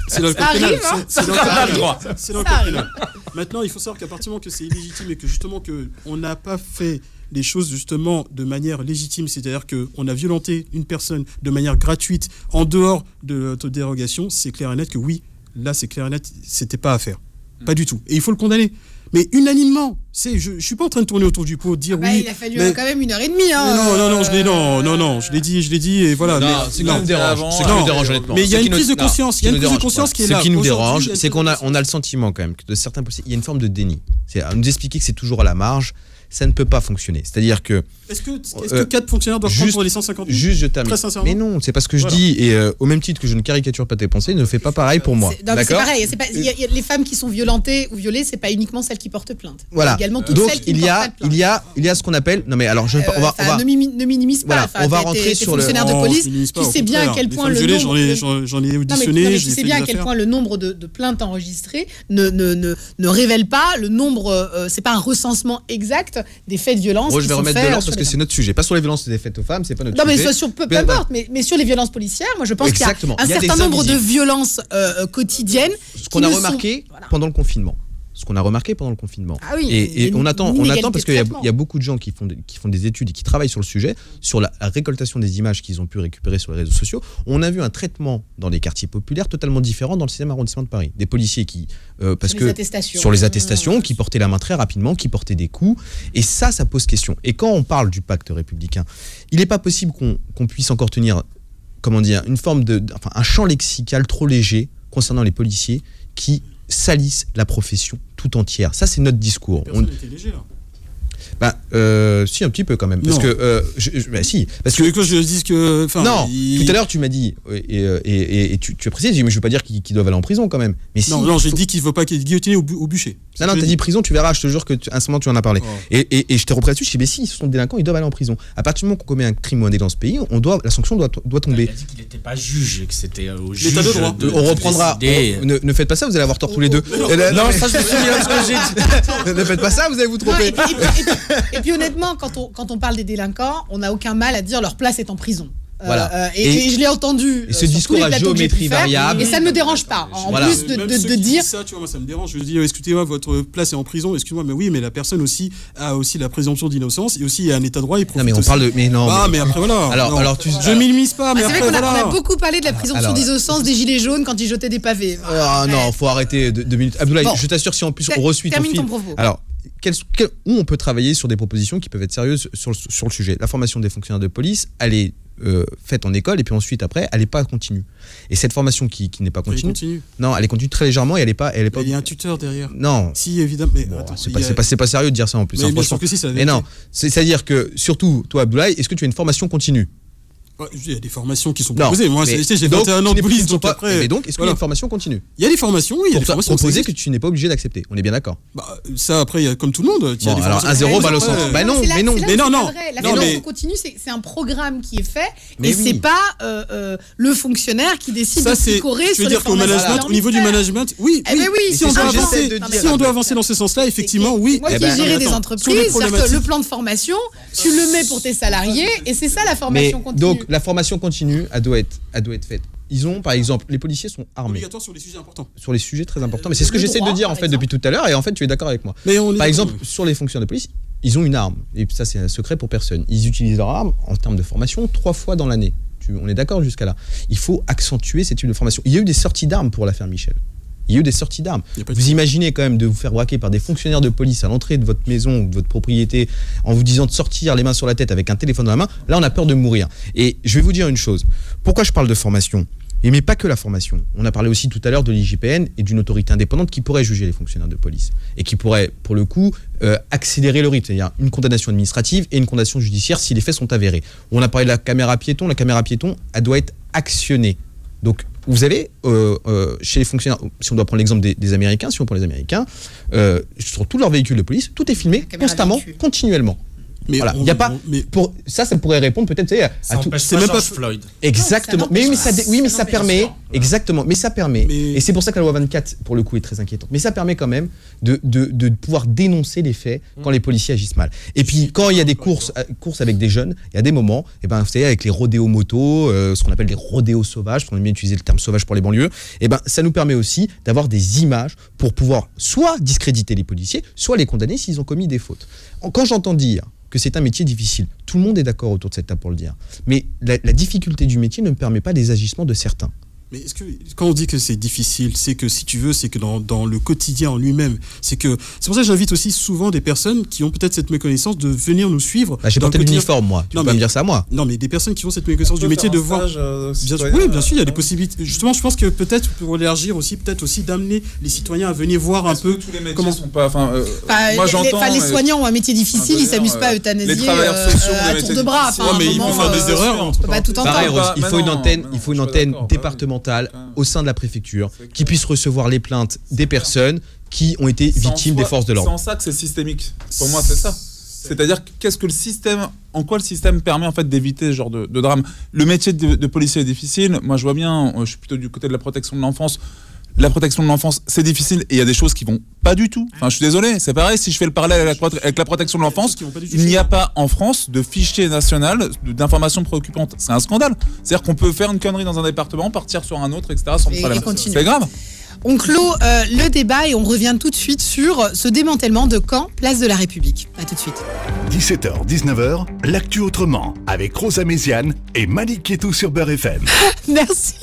C'est dans le code pénal. C'est dans le code pénal. Maintenant, il faut savoir qu'à partir du moment que c'est illégitime et que justement que on n'a pas fait les choses justement de manière légitime, c'est-à-dire qu'on a violenté une personne de manière gratuite en dehors de l'autodérogation, c'est clair et net que oui, là c'est clair et net, c'était pas à faire. Pas du tout. Et il faut le condamner. Mais unanimement, je suis pas en train de tourner autour du pot, dire oui. Il a fallu quand même 1h30. Non, je l'ai dit et voilà. Non, c'est qui nous dérange honnêtement. Mais il y a une prise de conscience, qui est là. Ce qui nous dérange, c'est qu'on a le sentiment quand même que de certains policiers, il y a une forme de déni. C'est à nous expliquer que c'est toujours à la marge. Ça ne peut pas fonctionner. C'est-à-dire que. Est-ce que 4 fonctionnaires doivent prendre pour les 150 000 ? Juste, je termine. Très sincèrement. Mais non, c'est pas ce que je dis. Et au même titre que je ne caricature pas tes pensées, ne fais pas pareil pour moi. Non, c'est pareil. Y a les femmes qui sont violentées ou violées, c'est pas uniquement celles qui portent plainte. Voilà. Également toutes donc celles qui portent pas de plainte. Il y a ce qu'on appelle. Non mais alors, ne minimise pas. Voilà, on va rentrer sur le fonctionnaire de police. Tu sais bien à quel point le nombre. J'en ai auditionné. Tu sais bien à quel point le nombre de plaintes enregistrées ne révèle pas le nombre. C'est pas un recensement exact des faits de violence. Je vais remettre de l'ordre parce que c'est notre sujet. Pas sur les violences des faites aux femmes, c'est pas notre sujet. Non, mais sur peu importe, mais sur les violences policières, moi je pense qu'il y a un certain nombre de violences quotidiennes. Ce qu'on a remarqué pendant le confinement. Ah oui, et on attend parce qu'il y a beaucoup de gens qui font des études et qui travaillent sur le sujet, sur la récoltation des images qu'ils ont pu récupérer sur les réseaux sociaux. On a vu un traitement dans les quartiers populaires totalement différent dans le 6e arrondissement de Paris. Des policiers qui, sur les attestations, qui portaient la main très rapidement, qui portaient des coups. Et ça pose question. Et quand on parle du pacte républicain, il n'est pas possible qu'on puisse encore tenir, une forme un champ lexical trop léger concernant les policiers qui salissent la profession tout entière. Ça, c'est notre discours. Personne n'était léger, là. Si, un petit peu quand même. Parce que si. Parce que je dise que. Non. Tout à l'heure, tu m'as dit et tu as précisé, mais je veux pas dire qu'ils doivent aller en prison quand même. Mais non, j'ai dit qu'il ne faut pas qu'il guillotiner au bûcher. Non, t'as dit prison. Tu verras. Je te jure que un moment tu en as parlé. Oh. Et je t'ai repris là-dessus. Je dis, mais si, ils sont délinquants, ils doivent aller en prison. À partir du moment qu'on commet un crime ou un délit dans ce pays, la sanction doit tomber. Il a dit qu'il n'était pas juge et que c'était au juge. L'état de droit. On reprendra. Ne faites pas ça. Vous allez avoir tort tous les deux. Non, ça je me souviens de ce que j'ai dit. Ne faites pas ça. Vous allez vous tromper. Et puis honnêtement, quand on parle des délinquants, on n'a aucun mal à dire leur place est en prison. Voilà. Et je l'ai entendu. Et ce discours à géométrie variable. Et ça ne me dérange pas. En plus de dire. Ça, tu vois, moi, ça me dérange. Je dis, excusez-moi, votre place est en prison. Excusez-moi, mais oui, mais la personne aussi a aussi la présomption d'innocence et aussi il y a un état de droit. Non, mais on parle de. Mais non. Mais après, voilà. Alors, je minimise pas, mais après, voilà. voilà. On a beaucoup parlé de la présomption d'innocence des gilets jaunes quand ils jetaient des pavés. Non, faut arrêter 2 minutes. Abdoulaye, je t'assure, si en plus on resuit ton film. Alors. Où on peut travailler sur des propositions qui peuvent être sérieuses sur le sujet. La formation des fonctionnaires de police, elle est faite en école et puis ensuite après, elle n'est pas continue. Et cette formation qui n'est pas continue, non, elle est continue très légèrement et elle est pas. Il y a un tuteur derrière. Non. Si évidemment. Mais attends, c'est pas sérieux de dire ça en plus. Mais je trouve que si, ça. Mais non, c'est-à-dire que surtout toi, Abdoulaye, est-ce que tu as une formation continue? Il y a des formations qui sont proposées. Moi, j'ai 21 ans de police, donc après. Mais donc, est-ce qu'il y a une formation continue? Il y a des formations, oui. Il y a des formations proposées que tu n'es pas obligé d'accepter. On est bien d'accord. Ça, après, il y a comme tout le monde. Bon, alors 1-0, balle au centre. Bah non, mais non. La formation continue, c'est un programme qui est fait, et c'est pas le fonctionnaire qui décide de picorer sur les formations. Au niveau du management, oui. Si on doit avancer dans ce sens-là, effectivement, oui. Moi qui ai géré des entreprises, le plan de formation, tu le mets pour tes salariés, et c'est ça la formation continue. La formation continue, elle doit être faite. Ils ont, par exemple, les policiers sont armés. Obligatoire sur les sujets importants. Sur les sujets très importants. Mais c'est ce que j'essaie de dire en fait depuis tout à l'heure, et en fait tu es d'accord avec moi. Par exemple, sur les fonctionnaires de police, ils ont une arme. Et ça, c'est un secret pour personne. Ils utilisent leur arme en termes de formation 3 fois dans l'année. On est d'accord jusqu'à là. Il faut accentuer ces types de formation. Il y a eu des sorties d'armes pour l'affaire Michel. Il y a eu des sorties d'armes. Vous imaginez quand même de vous faire braquer par des fonctionnaires de police à l'entrée de votre maison ou de votre propriété en vous disant de sortir les mains sur la tête avec un téléphone dans la main. Là, on a peur de mourir. Et je vais vous dire une chose. Pourquoi je parle de formation ? Mais pas que la formation. On a parlé aussi tout à l'heure de l'IGPN et d'une autorité indépendante qui pourrait juger les fonctionnaires de police et qui pourrait, pour le coup, accélérer le rythme, c'est-à-dire une condamnation administrative et une condamnation judiciaire si les faits sont avérés. On a parlé de la caméra piéton. La caméra piéton, elle doit être actionnée. Donc, vous avez, chez les fonctionnaires, si on doit prendre l'exemple des Américains, sur tous leurs véhicules de police, tout est filmé constamment, continuellement. Mais voilà, y a pas, pour ça pourrait répondre peut-être à tout. C'est même pas Floyd. Exactement. Mais ça permet. Exactement. Mais ça permet. Et c'est pour ça que la loi 24, pour le coup, est très inquiétante. Mais ça permet quand même de pouvoir dénoncer les faits quand les policiers agissent mal. Et puis quand il y a des courses avec des jeunes, il y a des moments, et ben vous savez, avec les rodéos motos, ce qu'on appelle les rodéos sauvages, on aime bien utiliser le terme sauvage pour les banlieues, et ben ça nous permet aussi d'avoir des images pour pouvoir soit discréditer les policiers, soit les condamner s'ils ont commis des fautes. Quand j'entends dire que c'est un métier difficile, tout le monde est d'accord autour de cette table pour le dire. Mais la difficulté du métier ne me permet pas des agissements de certains. Mais est-ce que quand on dit que c'est difficile, c'est que si tu veux, c'est que dans le quotidien en lui-même, c'est pour ça que j'invite aussi souvent des personnes qui ont peut-être cette méconnaissance de venir nous suivre. J'ai porté l'uniforme, moi. Tu peux pas me dire ça à moi. Non, mais des personnes qui ont cette méconnaissance du métier de voir. Bien sûr, il y a des possibilités. Justement, je pense que peut-être pour élargir aussi, peut-être aussi d'amener les citoyens à venir voir un peu. Tous les métiers sont pas. Moi j'entends. Les soignants ont un métier difficile, ils s'amusent pas à euthanasier. Les travailleurs sociaux à tour de bras. Mais ils vont faire des erreurs. On peut pas tout entendre. Il faut une antenne départementale au sein de la préfecture qui puisse recevoir les plaintes des personnes qui ont été victimes des forces de l'ordre. C'est en ça que c'est systémique. Pour moi, c'est ça. C'est-à-dire en quoi le système permet en fait d'éviter ce genre de drame. Le métier de policier est difficile. Moi, je vois bien. Je suis plutôt du côté de la protection de l'enfance. La protection de l'enfance, c'est difficile et il y a des choses qui vont pas du tout. Enfin, je suis désolé, c'est pareil. Si je fais le parallèle avec la protection de l'enfance, il n'y a pas en France de fichier national d'informations préoccupantes. C'est un scandale. C'est-à-dire qu'on peut faire une connerie dans un département, partir sur un autre, etc. sans problème. C'est grave. On clôt le débat et on revient tout de suite sur ce démantèlement de Caen, place de la République. À tout de suite. 17h, 19h, l'actu autrement avec Rosa Méziane et Malik Ketou sur Beurre FM. Merci.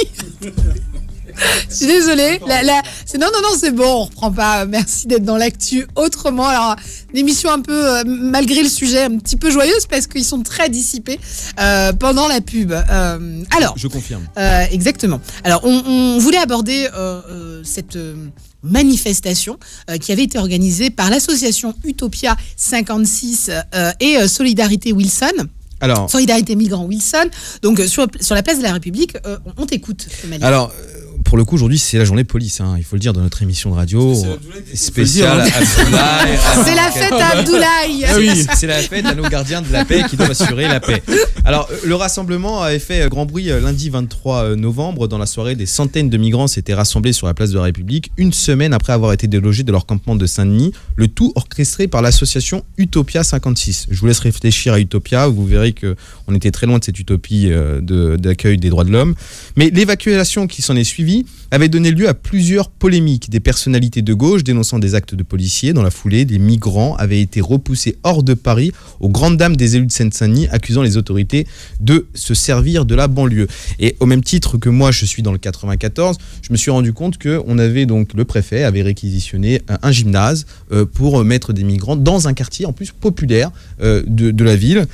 Je suis désolée. Non, c'est bon, on reprend pas. Merci d'être dans l'actu autrement. Alors, une émission un peu, malgré le sujet, un petit peu joyeuse parce qu'ils sont très dissipés pendant la pub. Alors, je confirme. Exactement. Alors, on voulait aborder cette manifestation qui avait été organisée par l'association Utopia 56 et Solidarité Wilson. Alors, Solidarité Migrants Wilson. Donc, sur la place de la République, on t'écoute, Malik. Alors, pour le coup, aujourd'hui, c'est la journée police, il faut le dire, dans notre émission de radio spéciale Abdoulaye. C'est la fête à Abdoulaye. Ah oui, c'est la fête à nos gardiens de la paix qui doivent assurer la paix. Alors, le rassemblement avait fait grand bruit lundi 23 novembre. Dans la soirée, des centaines de migrants s'étaient rassemblés sur la place de la République, une semaine après avoir été délogés de leur campement de Saint-Denis, le tout orchestré par l'association Utopia 56. Je vous laisse réfléchir à Utopia, vous verrez qu'on était très loin de cette utopie d'accueil des droits de l'homme. Mais l'évacuation qui s'en est suivie avait donné lieu à plusieurs polémiques. Des personnalités de gauche dénonçant des actes de policiers. Dans la foulée, des migrants avaient été repoussés hors de Paris aux grandes dames des élus de Seine-Saint-Denis, accusant les autorités de se servir de la banlieue. Et au même titre que moi, je suis dans le 94, je me suis rendu compte que le préfet avait réquisitionné un gymnase pour mettre des migrants dans un quartier en plus populaire de la ville.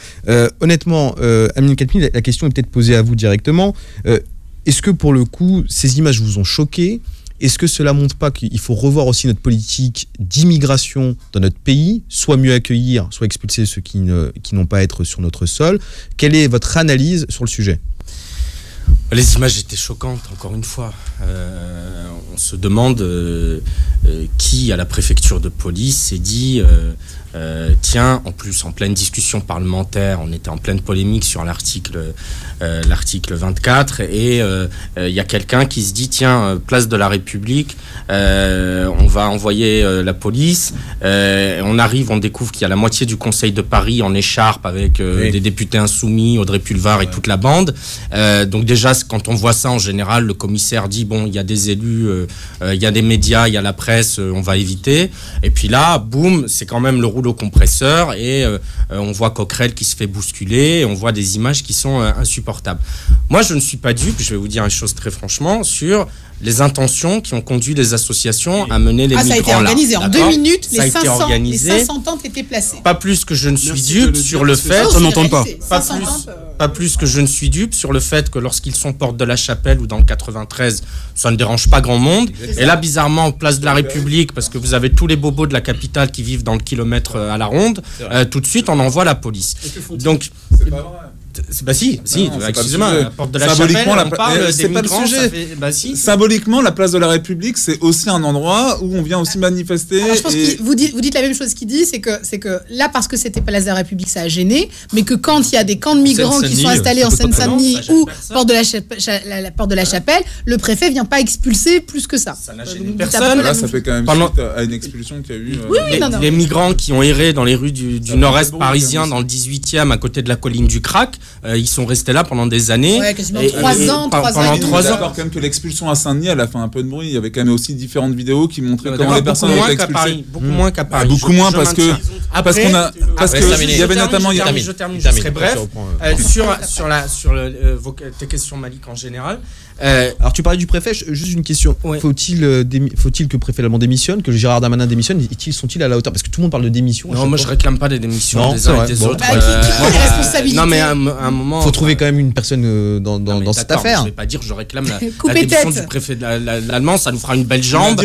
Honnêtement, Amine Katmi, la question est peut-être posée à vous directement. Est-ce que pour le coup, ces images vous ont choqué ? Est-ce que cela montre pas qu'il faut revoir aussi notre politique d'immigration dans notre pays, soit mieux accueillir, soit expulser ceux qui n'ont pas à être sur notre sol ? Quelle est votre analyse sur le sujet ? Les images étaient choquantes, encore une fois. On se demande qui, à la préfecture de police, s'est dit tiens, en plus, en pleine discussion parlementaire, on était en pleine polémique sur l'article 24, et il y a quelqu'un qui se dit tiens, place de la République, on va envoyer la police. On arrive, on découvre qu'il y a la moitié du Conseil de Paris en écharpe avec des députés insoumis, Audrey Pulvar et toute la bande. Donc déjà, quand on voit ça, en général, le commissaire dit bon, il y a des élus, il y a des médias, il y a la presse, on va éviter. Et puis là, boum, c'est quand même le rouleau compresseur, et on voit Coquerel qui se fait bousculer, et on voit des images qui sont insupportables. Moi, je ne suis pas dupe, je vais vous dire une chose très franchement, sur les intentions qui ont conduit les associations à mener les migrants là. Ça a été organisé en 2 minutes, les 500 tentes étaient placées. Pas plus que je ne suis dupe sur le fait... On n'entend pas. Pas plus que je ne suis dupe sur le fait que lorsqu'ils sont façon, porte de la Chapelle ou dans le 93, ça ne dérange pas grand monde. Et là, bizarrement, place de la République, parce que vous avez tous les bobos de la capitale qui vivent dans le kilomètre à la ronde, tout de suite, on envoie la police. Donc, c'est pas vrai. Bah si, excusez-moi, la porte de la Symboliquement, Chapelle, on parle c'est des pas le migrants, sujet. Symboliquement, la place de la République, c'est aussi un endroit où on vient aussi manifester. Alors, je pense que vous dites la même chose qu'il dit, c'est que là, parce que c'était place de la République, ça a gêné, mais que quand il y a des camps de migrants qui sont installés en Seine-Saint-Denis ou porte de la Chapelle, le préfet vient pas expulser plus que ça. Ça n'a gêné personne. Là, ça fait quand même suite à une expulsion qu'il y a eu. Les migrants qui ont erré dans les rues du nord-est parisien, dans le 18e, à côté de la colline du Crac, ils sont restés là pendant des années. Ouais, quasiment 3 ans. Pendant 3 ans. D'accord, quand même que l'expulsion à Saint-Denis, elle a fait un peu de bruit. Il y avait quand même aussi différentes vidéos qui montraient comment les personnes ont été expulsées. Beaucoup moins qu'à Paris. Beaucoup moins parce que il y avait notamment. Je termine, je serai bref. Sur tes questions, Malik, en général. Alors tu parlais du préfet, juste une question. Ouais. Faut-il que le préfet allemand démissionne, que Gérard Darmanin démissionne? Sont-ils à la hauteur? Parce que tout le monde parle de démission. Non, moi je réclame pas des démissions des uns et des autres. Qui responsabilité? Non, mais à un moment. Faut trouver quand même une personne dans cette affaire. Je vais pas dire je réclame la démission du préfet de l'allemand, ça nous fera une belle jambe.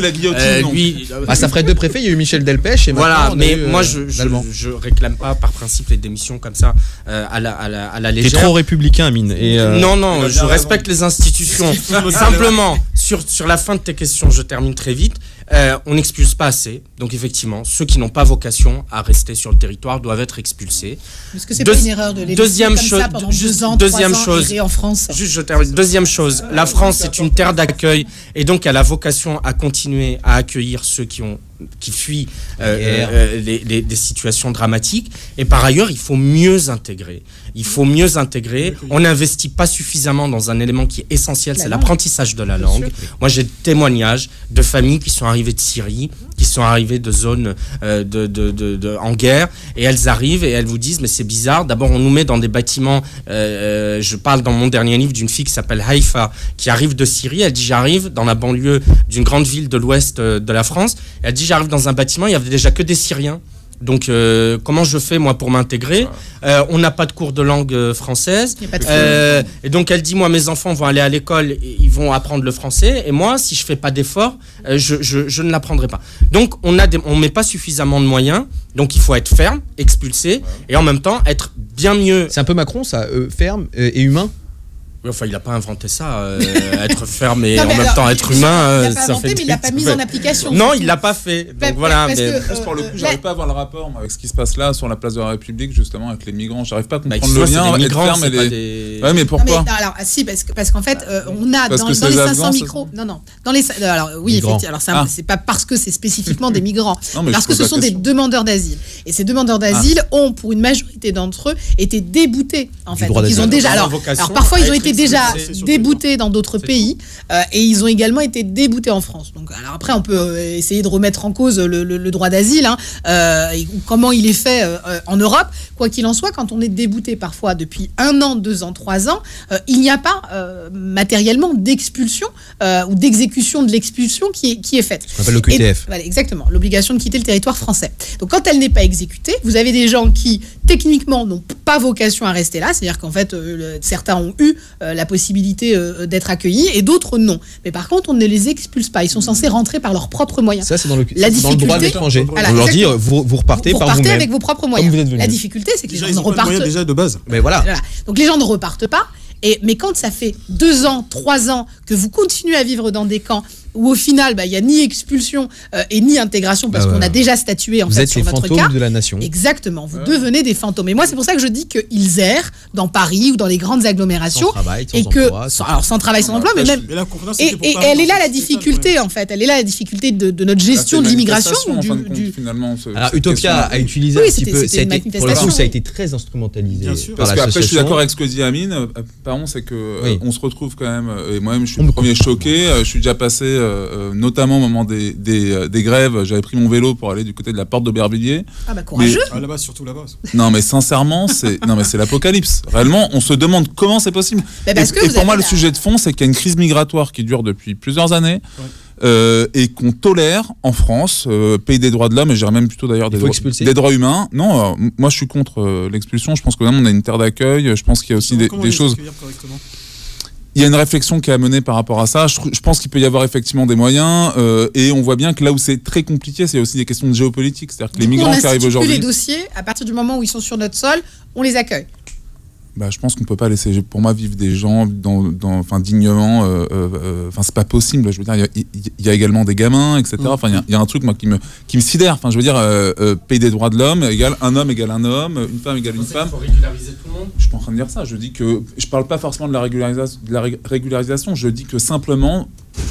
Ça ferait 2 préfets, il y a eu Michel Delpech et voilà, mais moi je réclame pas par principe les démissions comme ça à la légère. T'es trop républicain, Amine. Non, je respecte les institutions. Simplement, sur la fin de tes questions, je termine très vite. On n'expulse pas assez. Donc effectivement, ceux qui n'ont pas vocation à rester sur le territoire doivent être expulsés. Est-ce que c'est pas une erreur de les laisser comme ça pendant 2 ans, 3 ans errer en France? Juste, je termine. Deuxième chose, la France est une terre d'accueil et donc elle a vocation à continuer à accueillir ceux qui fuient des situations dramatiques. Et par ailleurs, il faut mieux intégrer. On n'investit pas suffisamment dans un élément qui est essentiel, c'est l'apprentissage de la langue. Moi, j'ai des témoignages de familles qui sont arrivées de Syrie, qui sont arrivées de zones en guerre, et elles arrivent et elles vous disent, mais c'est bizarre, d'abord on nous met dans des bâtiments, je parle dans mon dernier livre d'une fille qui s'appelle Haïfa, qui arrive de Syrie, elle dit j'arrive dans la banlieue d'une grande ville de l'ouest de la France, elle dit j'arrive dans un bâtiment, il y avait déjà que des Syriens. Donc, comment je fais, moi, pour m'intégrer? On n'a pas de cours de langue française. Et donc, elle dit, moi, mes enfants vont aller à l'école, et ils vont apprendre le français. Et moi, si je ne fais pas d'efforts, je ne l'apprendrai pas. Donc, on met pas suffisamment de moyens. Donc, il faut être ferme, expulsé, et en même temps, être bien mieux. C'est un peu Macron, ça, ferme et humain. Enfin, il n'a pas inventé ça, être ferme et en même temps être humain. Il l'a pas inventé, mais il l'a pas mis en application. Non, il l'a pas fait. Donc voilà. Pour le coup, j'arrive pas à voir le rapport avec ce qui se passe là sur la place de la République, justement avec les migrants. J'arrive pas à comprendre le lien. Les migrants, c'est pas des. Ouais, mais pourquoi? Alors, si, parce qu'en fait, on a dans les 500 micros. Non, dans les. Alors oui, effectivement. Alors c'est pas parce que c'est spécifiquement des migrants, parce que ce sont des demandeurs d'asile. Et ces demandeurs d'asile ont, pour une majorité d'entre eux, été déboutés en fait. Ils ont déjà. Alors parfois ils ont été déjà déboutés dans d'autres pays et ils ont également été déboutés en France. Donc, alors après, on peut essayer de remettre en cause le droit d'asile, et comment il est fait en Europe. Quoi qu'il en soit, quand on est débouté parfois depuis 1 an, 2 ans, 3 ans, il n'y a pas matériellement d'expulsion ou d'exécution de l'expulsion qui est faite. On appelle le QTF. Voilà, exactement, l'obligation de quitter le territoire français. Donc quand elle n'est pas exécutée, vous avez des gens qui techniquement n'ont pas vocation à rester là, c'est-à-dire qu'en fait certains ont eu la possibilité d'être accueillis et d'autres non. Mais par contre, on ne les expulse pas. Ils sont censés rentrer par leurs propres moyens. Ça, c'est dans le droit de l'étranger. Voilà, on leur dit, vous repartez par vous-même. Vous repartez avec vos propres moyens. La difficulté, c'est que les gens ne repartent pas. Déjà de base. Mais voilà. Donc les gens ne repartent pas. Mais quand ça fait 2 ans, 3 ans que vous continuez à vivre dans des camps où au final, il n'y a ni expulsion et ni intégration parce qu'on a déjà statué en fait sur votre cas. Vous êtes les fantômes de la nation. Exactement, vous devenez des fantômes. Et moi, c'est pour ça que je dis qu'ils errent dans Paris ou dans les grandes agglomérations. Sans travail, sans emploi. Alors sans travail, sans emploi, mais même. Et elle est là la difficulté en fait. Elle est là la difficulté de notre gestion de l'immigration. Alors Utopia a utilisé un petit peu. Pour le coup, ça a été très instrumentalisé. Parce qu'après, je suis d'accord avec ce que dit Amine. Pardon, c'est que on se retrouve quand même. Et moi-même, je suis le premier choqué. Je suis déjà passé. Notamment au moment des grèves, j'avais pris mon vélo pour aller du côté de la porte d'Aubervilliers. Ah bah courageux. Là-bas, surtout là-bas. Non mais sincèrement, c'est l'apocalypse. Réellement, on se demande comment c'est possible. Et pour moi, le sujet de fond, c'est qu'il y a une crise migratoire qui dure depuis plusieurs années. Et qu'on tolère en France, pays des droits de l'homme, et j'irais même plutôt d'ailleurs des droits humains. Non, moi je suis contre l'expulsion. Je pense que même on a une terre d'accueil. Je pense qu'il y a aussi des choses. il y a une réflexion qui est à mener par rapport à ça. Je pense qu'il peut y avoir effectivement des moyens, et on voit bien que là où c'est très compliqué, c'est aussi des questions de géopolitique. C'est-à-dire que les migrants qui arrivent aujourd'hui, les dossiers, à partir du moment où ils sont sur notre sol, on les accueille. Je pense qu'on peut pas laisser, pour moi, vivre des gens dignement. C'est pas possible. Je veux dire, il y a également des gamins, etc. Il y a un truc moi qui me sidère. Je veux dire, pays des droits de l'homme égale un homme égale un homme, une femme égale une femme. Il faut régulariser tout le monde. Je suis pas en train de dire ça. Je dis que je parle pas forcément de la régularisation. Je dis que simplement,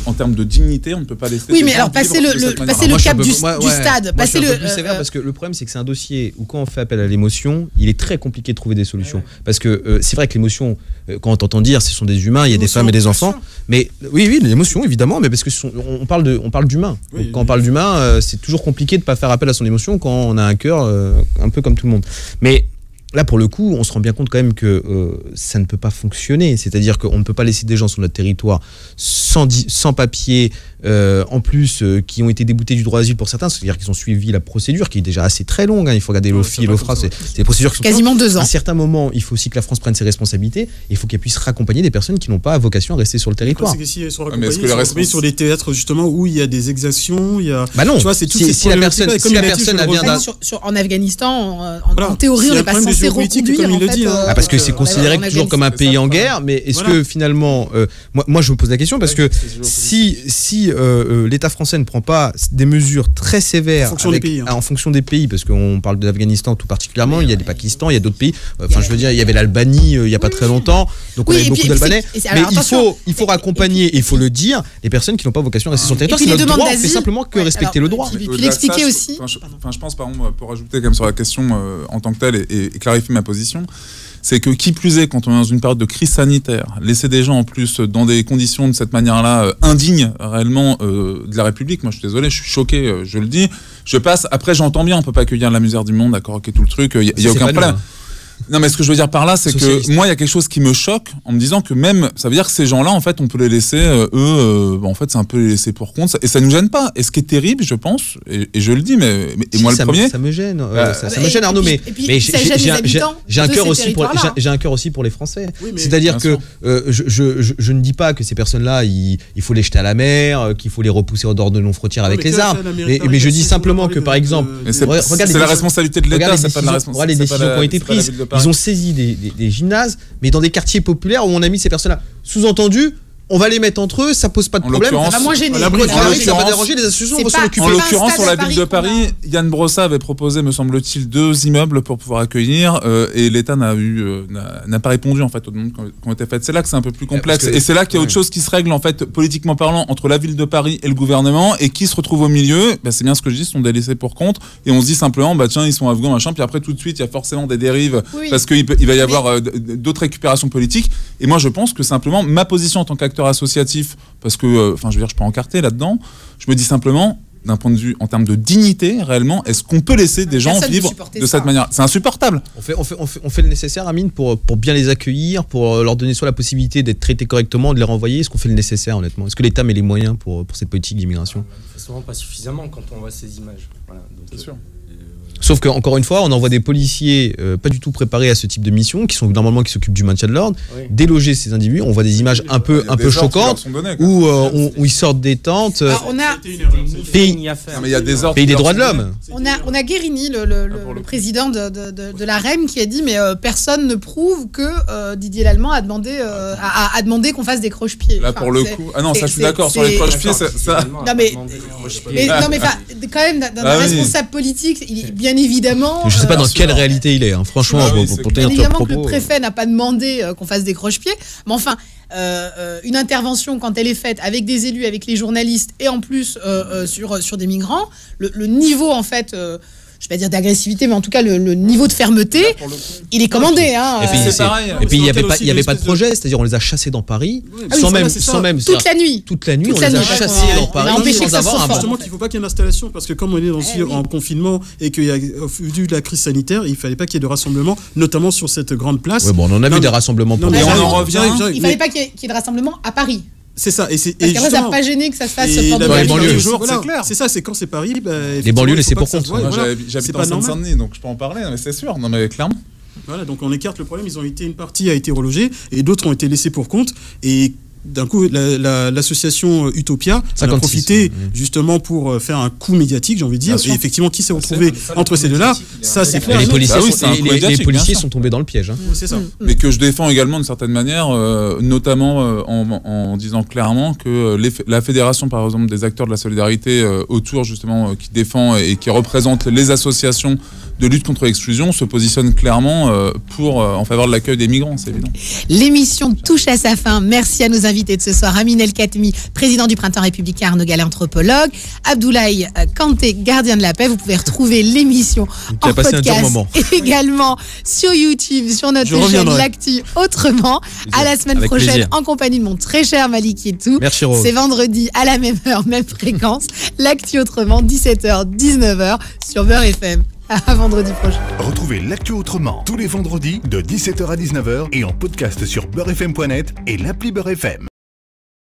en termes de dignité, on ne peut pas laisser. Oui, mais alors passer le cap du stade, passer le. Plus sévère parce que le problème, c'est que c'est un dossier où quand on fait appel à l'émotion, il est très compliqué de trouver des solutions. Parce que c'est vrai que l'émotion, quand on t'entend dire, ce sont des humains, il y a des femmes et des enfants. Mais oui, l'émotion, évidemment, mais parce que on parle d'humain. Oui, quand on parle d'humain, c'est toujours compliqué de pas faire appel à son émotion quand on a un cœur un peu comme tout le monde. Mais là, pour le coup, on se rend bien compte quand même que ça ne peut pas fonctionner. C'est-à-dire qu'on ne peut pas laisser des gens sur notre territoire sans papier, en plus, qui ont été déboutés du droit d'asile pour certains. C'est-à-dire qu'ils ont suivi la procédure, qui est déjà assez très longue. Il faut regarder l'OFI et l'OFRA. C'est des procédures qui sont quasiment 2 ans. À un certain moment, il faut aussi que la France prenne ses responsabilités. Et il faut qu'elle puisse raccompagner des personnes qui n'ont pas vocation à rester sur le territoire. C'est que si elles sont raccompagnées sur des théâtres justement où il y a des exactions, il y a. Non. Tu vois, c'est si la personne vient d'un. En Afghanistan, en théorie, on n'est pas censé reconduire. Parce que c'est considéré toujours comme un pays en guerre. Mais est-ce que finalement, moi je me pose la question parce que si l'État français ne prend pas des mesures très sévères en fonction des pays, parce qu'on parle de l'Afghanistan tout particulièrement, il y a du Pakistan, il y a d'autres pays. Je veux dire, il y avait l'Albanie il y a pas très longtemps, donc on avait beaucoup d'Albanais. Mais il faut raccompagner, et il faut le dire, les personnes qui n'ont pas vocation à rester sur le territoire. C'est notre droit, on fait simplement que respecter le droit. Et puis l'expliquer aussi. Je pense, par exemple, pour ajouter quand même sur la question en tant que telle et clarifier ma position, c'est que qui plus est, quand on est dans une période de crise sanitaire, laisser des gens en plus dans des conditions de cette manière-là indignes réellement de la République, moi je suis désolé, je suis choqué, je le dis. Je passe, après j'entends bien, on peut pas accueillir la misère du monde, d'accord, ok, tout le truc, il y a aucun problème. Non, mais ce que je veux dire par là, c'est que moi, il y a quelque chose qui me choque en me disant que même, ça veut dire que ces gens-là, en fait, on peut les laisser, en fait, c'est un peu les laisser pour compte, et ça nous gêne pas. Et ce qui est terrible, je pense, et je le dis, mais moi le premier. Ça me gêne, ça me gêne, Arnaud, mais j'ai un cœur aussi pour les Français. C'est-à-dire que je ne dis pas que ces personnes-là, il faut les jeter à la mer, qu'il faut les repousser en dehors de nos frontières avec les armes. Mais je dis simplement que, par exemple, c'est la responsabilité de l'État, c'est pas de la responsabilité. Les décisions qui ont été prises. Ils ont saisi des gymnases, mais dans des quartiers populaires où on a mis ces personnes-là. Sous-entendu, on va les mettre entre eux, ça pose pas de problème. Ça va moins gêner. Ça va déranger, les associations vont s'en occuper. En l'occurrence, sur la ville de Paris, Yann Brossat avait proposé, me semble-t-il, 2 immeubles pour pouvoir accueillir, et l'État n'a pas répondu en fait aux demandes qui ont été faites. C'est là que c'est un peu plus complexe, et c'est là qu'il y a autre chose qui se règle en fait politiquement parlant entre la ville de Paris et le gouvernement, et qui se retrouve au milieu. C'est bien ce que je dis, ce sont des laissés pour compte, et on se dit simplement, tiens, ils sont afghans, machin, puis après tout de suite, il y a forcément des dérives parce qu'il va y avoir d'autres récupérations politiques. Et moi, je pense que simplement ma position en tant qu'acteur associatif, parce que, je veux dire, je peux encarter là-dedans. Je me dis simplement, d'un point de vue en termes de dignité, réellement, est-ce qu'on peut laisser des gens vivre de cette manière ? C'est insupportable. On fait le nécessaire, Amine, pour bien les accueillir, pour leur donner soit la possibilité d'être traités correctement, de les renvoyer. Est-ce qu'on fait le nécessaire, honnêtement ? Est-ce que l'État met les moyens pour cette politique d'immigration ? On fait souvent pas suffisamment quand on voit ces images. Voilà, donc, c'est sûr. Sauf qu'encore une fois, on envoie des policiers pas du tout préparés à ce type de mission, qui s'occupent du maintien de l'ordre, déloger ces individus. On voit des images un peu choquantes où ils sortent des tentes. On a pays des droits de l'homme. On a Guérini, le président de la REM, qui a dit mais personne ne prouve que Didier Lallemand a demandé qu'on fasse des croche-pieds. Là pour le coup, ça je suis d'accord sur les croche-pieds. Non mais quand même d'un responsable politique, il est bien évidemment. Je sais pas dans quelle réalité il est, franchement. Pour tenir évidemment que le préfet n'a pas demandé qu'on fasse des croche-pieds, mais enfin, une intervention quand elle est faite avec des élus, avec les journalistes et en plus sur des migrants, le niveau en fait. Je vais pas dire d'agressivité, mais en tout cas le niveau de fermeté, il est commandé. Et puis il y avait pas de projet, c'est-à-dire on les a chassés dans Paris, sans même toute la nuit. On les a chassés dans Paris sans avoir un. Justement qu'il ne faut pas qu'il y ait une installation, parce que comme on est en confinement et qu'il y a vu la crise sanitaire, il fallait pas qu'il y ait de rassemblement, notamment sur cette grande place. Oui, on en a vu des rassemblements. Et on en revient. Il fallait pas qu'il y ait de rassemblement à Paris. C'est ça. Parce qu'après, ça n'a pas gêné que ça se fasse pendant les banlieues. C'est clair. C'est ça, c'est quand c'est Paris. Les banlieues laissées pour compte. J'habite en Seine-Saint-Denis, donc je peux en parler, mais c'est sûr. Non, mais clairement. Voilà, donc on écarte le problème. Une partie a été relogée et d'autres ont été laissés pour compte. Et d'un coup, l'association Utopia a profité justement pour faire un coup médiatique, j'ai envie de dire. Et effectivement, qui s'est retrouvé entre ces deux-là, ça c'est clair. Les policiers sont tombés dans le piège. C'est ça. Mais que je défends également d'une certaine manière, notamment en disant clairement que la fédération, par exemple, des acteurs de la solidarité autour justement qui défend et qui représente les associations de lutte contre l'exclusion se positionne clairement en faveur de l'accueil des migrants, c'est évident. L'émission touche à sa fin. Merci à nos invités de ce soir, Amin El Khatmi, président du Printemps républicain, Arnaud Gallet, anthropologue, Abdoulaye Kanté, gardien de la paix. Vous pouvez retrouver l'émission en podcast et également sur YouTube, sur notre chaîne L'Actu Autrement. À la semaine prochaine, en compagnie de mon très cher Malik Yetou. Merci Rose. C'est vendredi à la même heure, même fréquence. L'Actu Autrement, 17h, 19h sur Beurre FM. À vendredi prochain. Retrouvez l'Actu Autrement tous les vendredis de 17h à 19h et en podcast sur beurrefm.net et l'appli Beurre FM.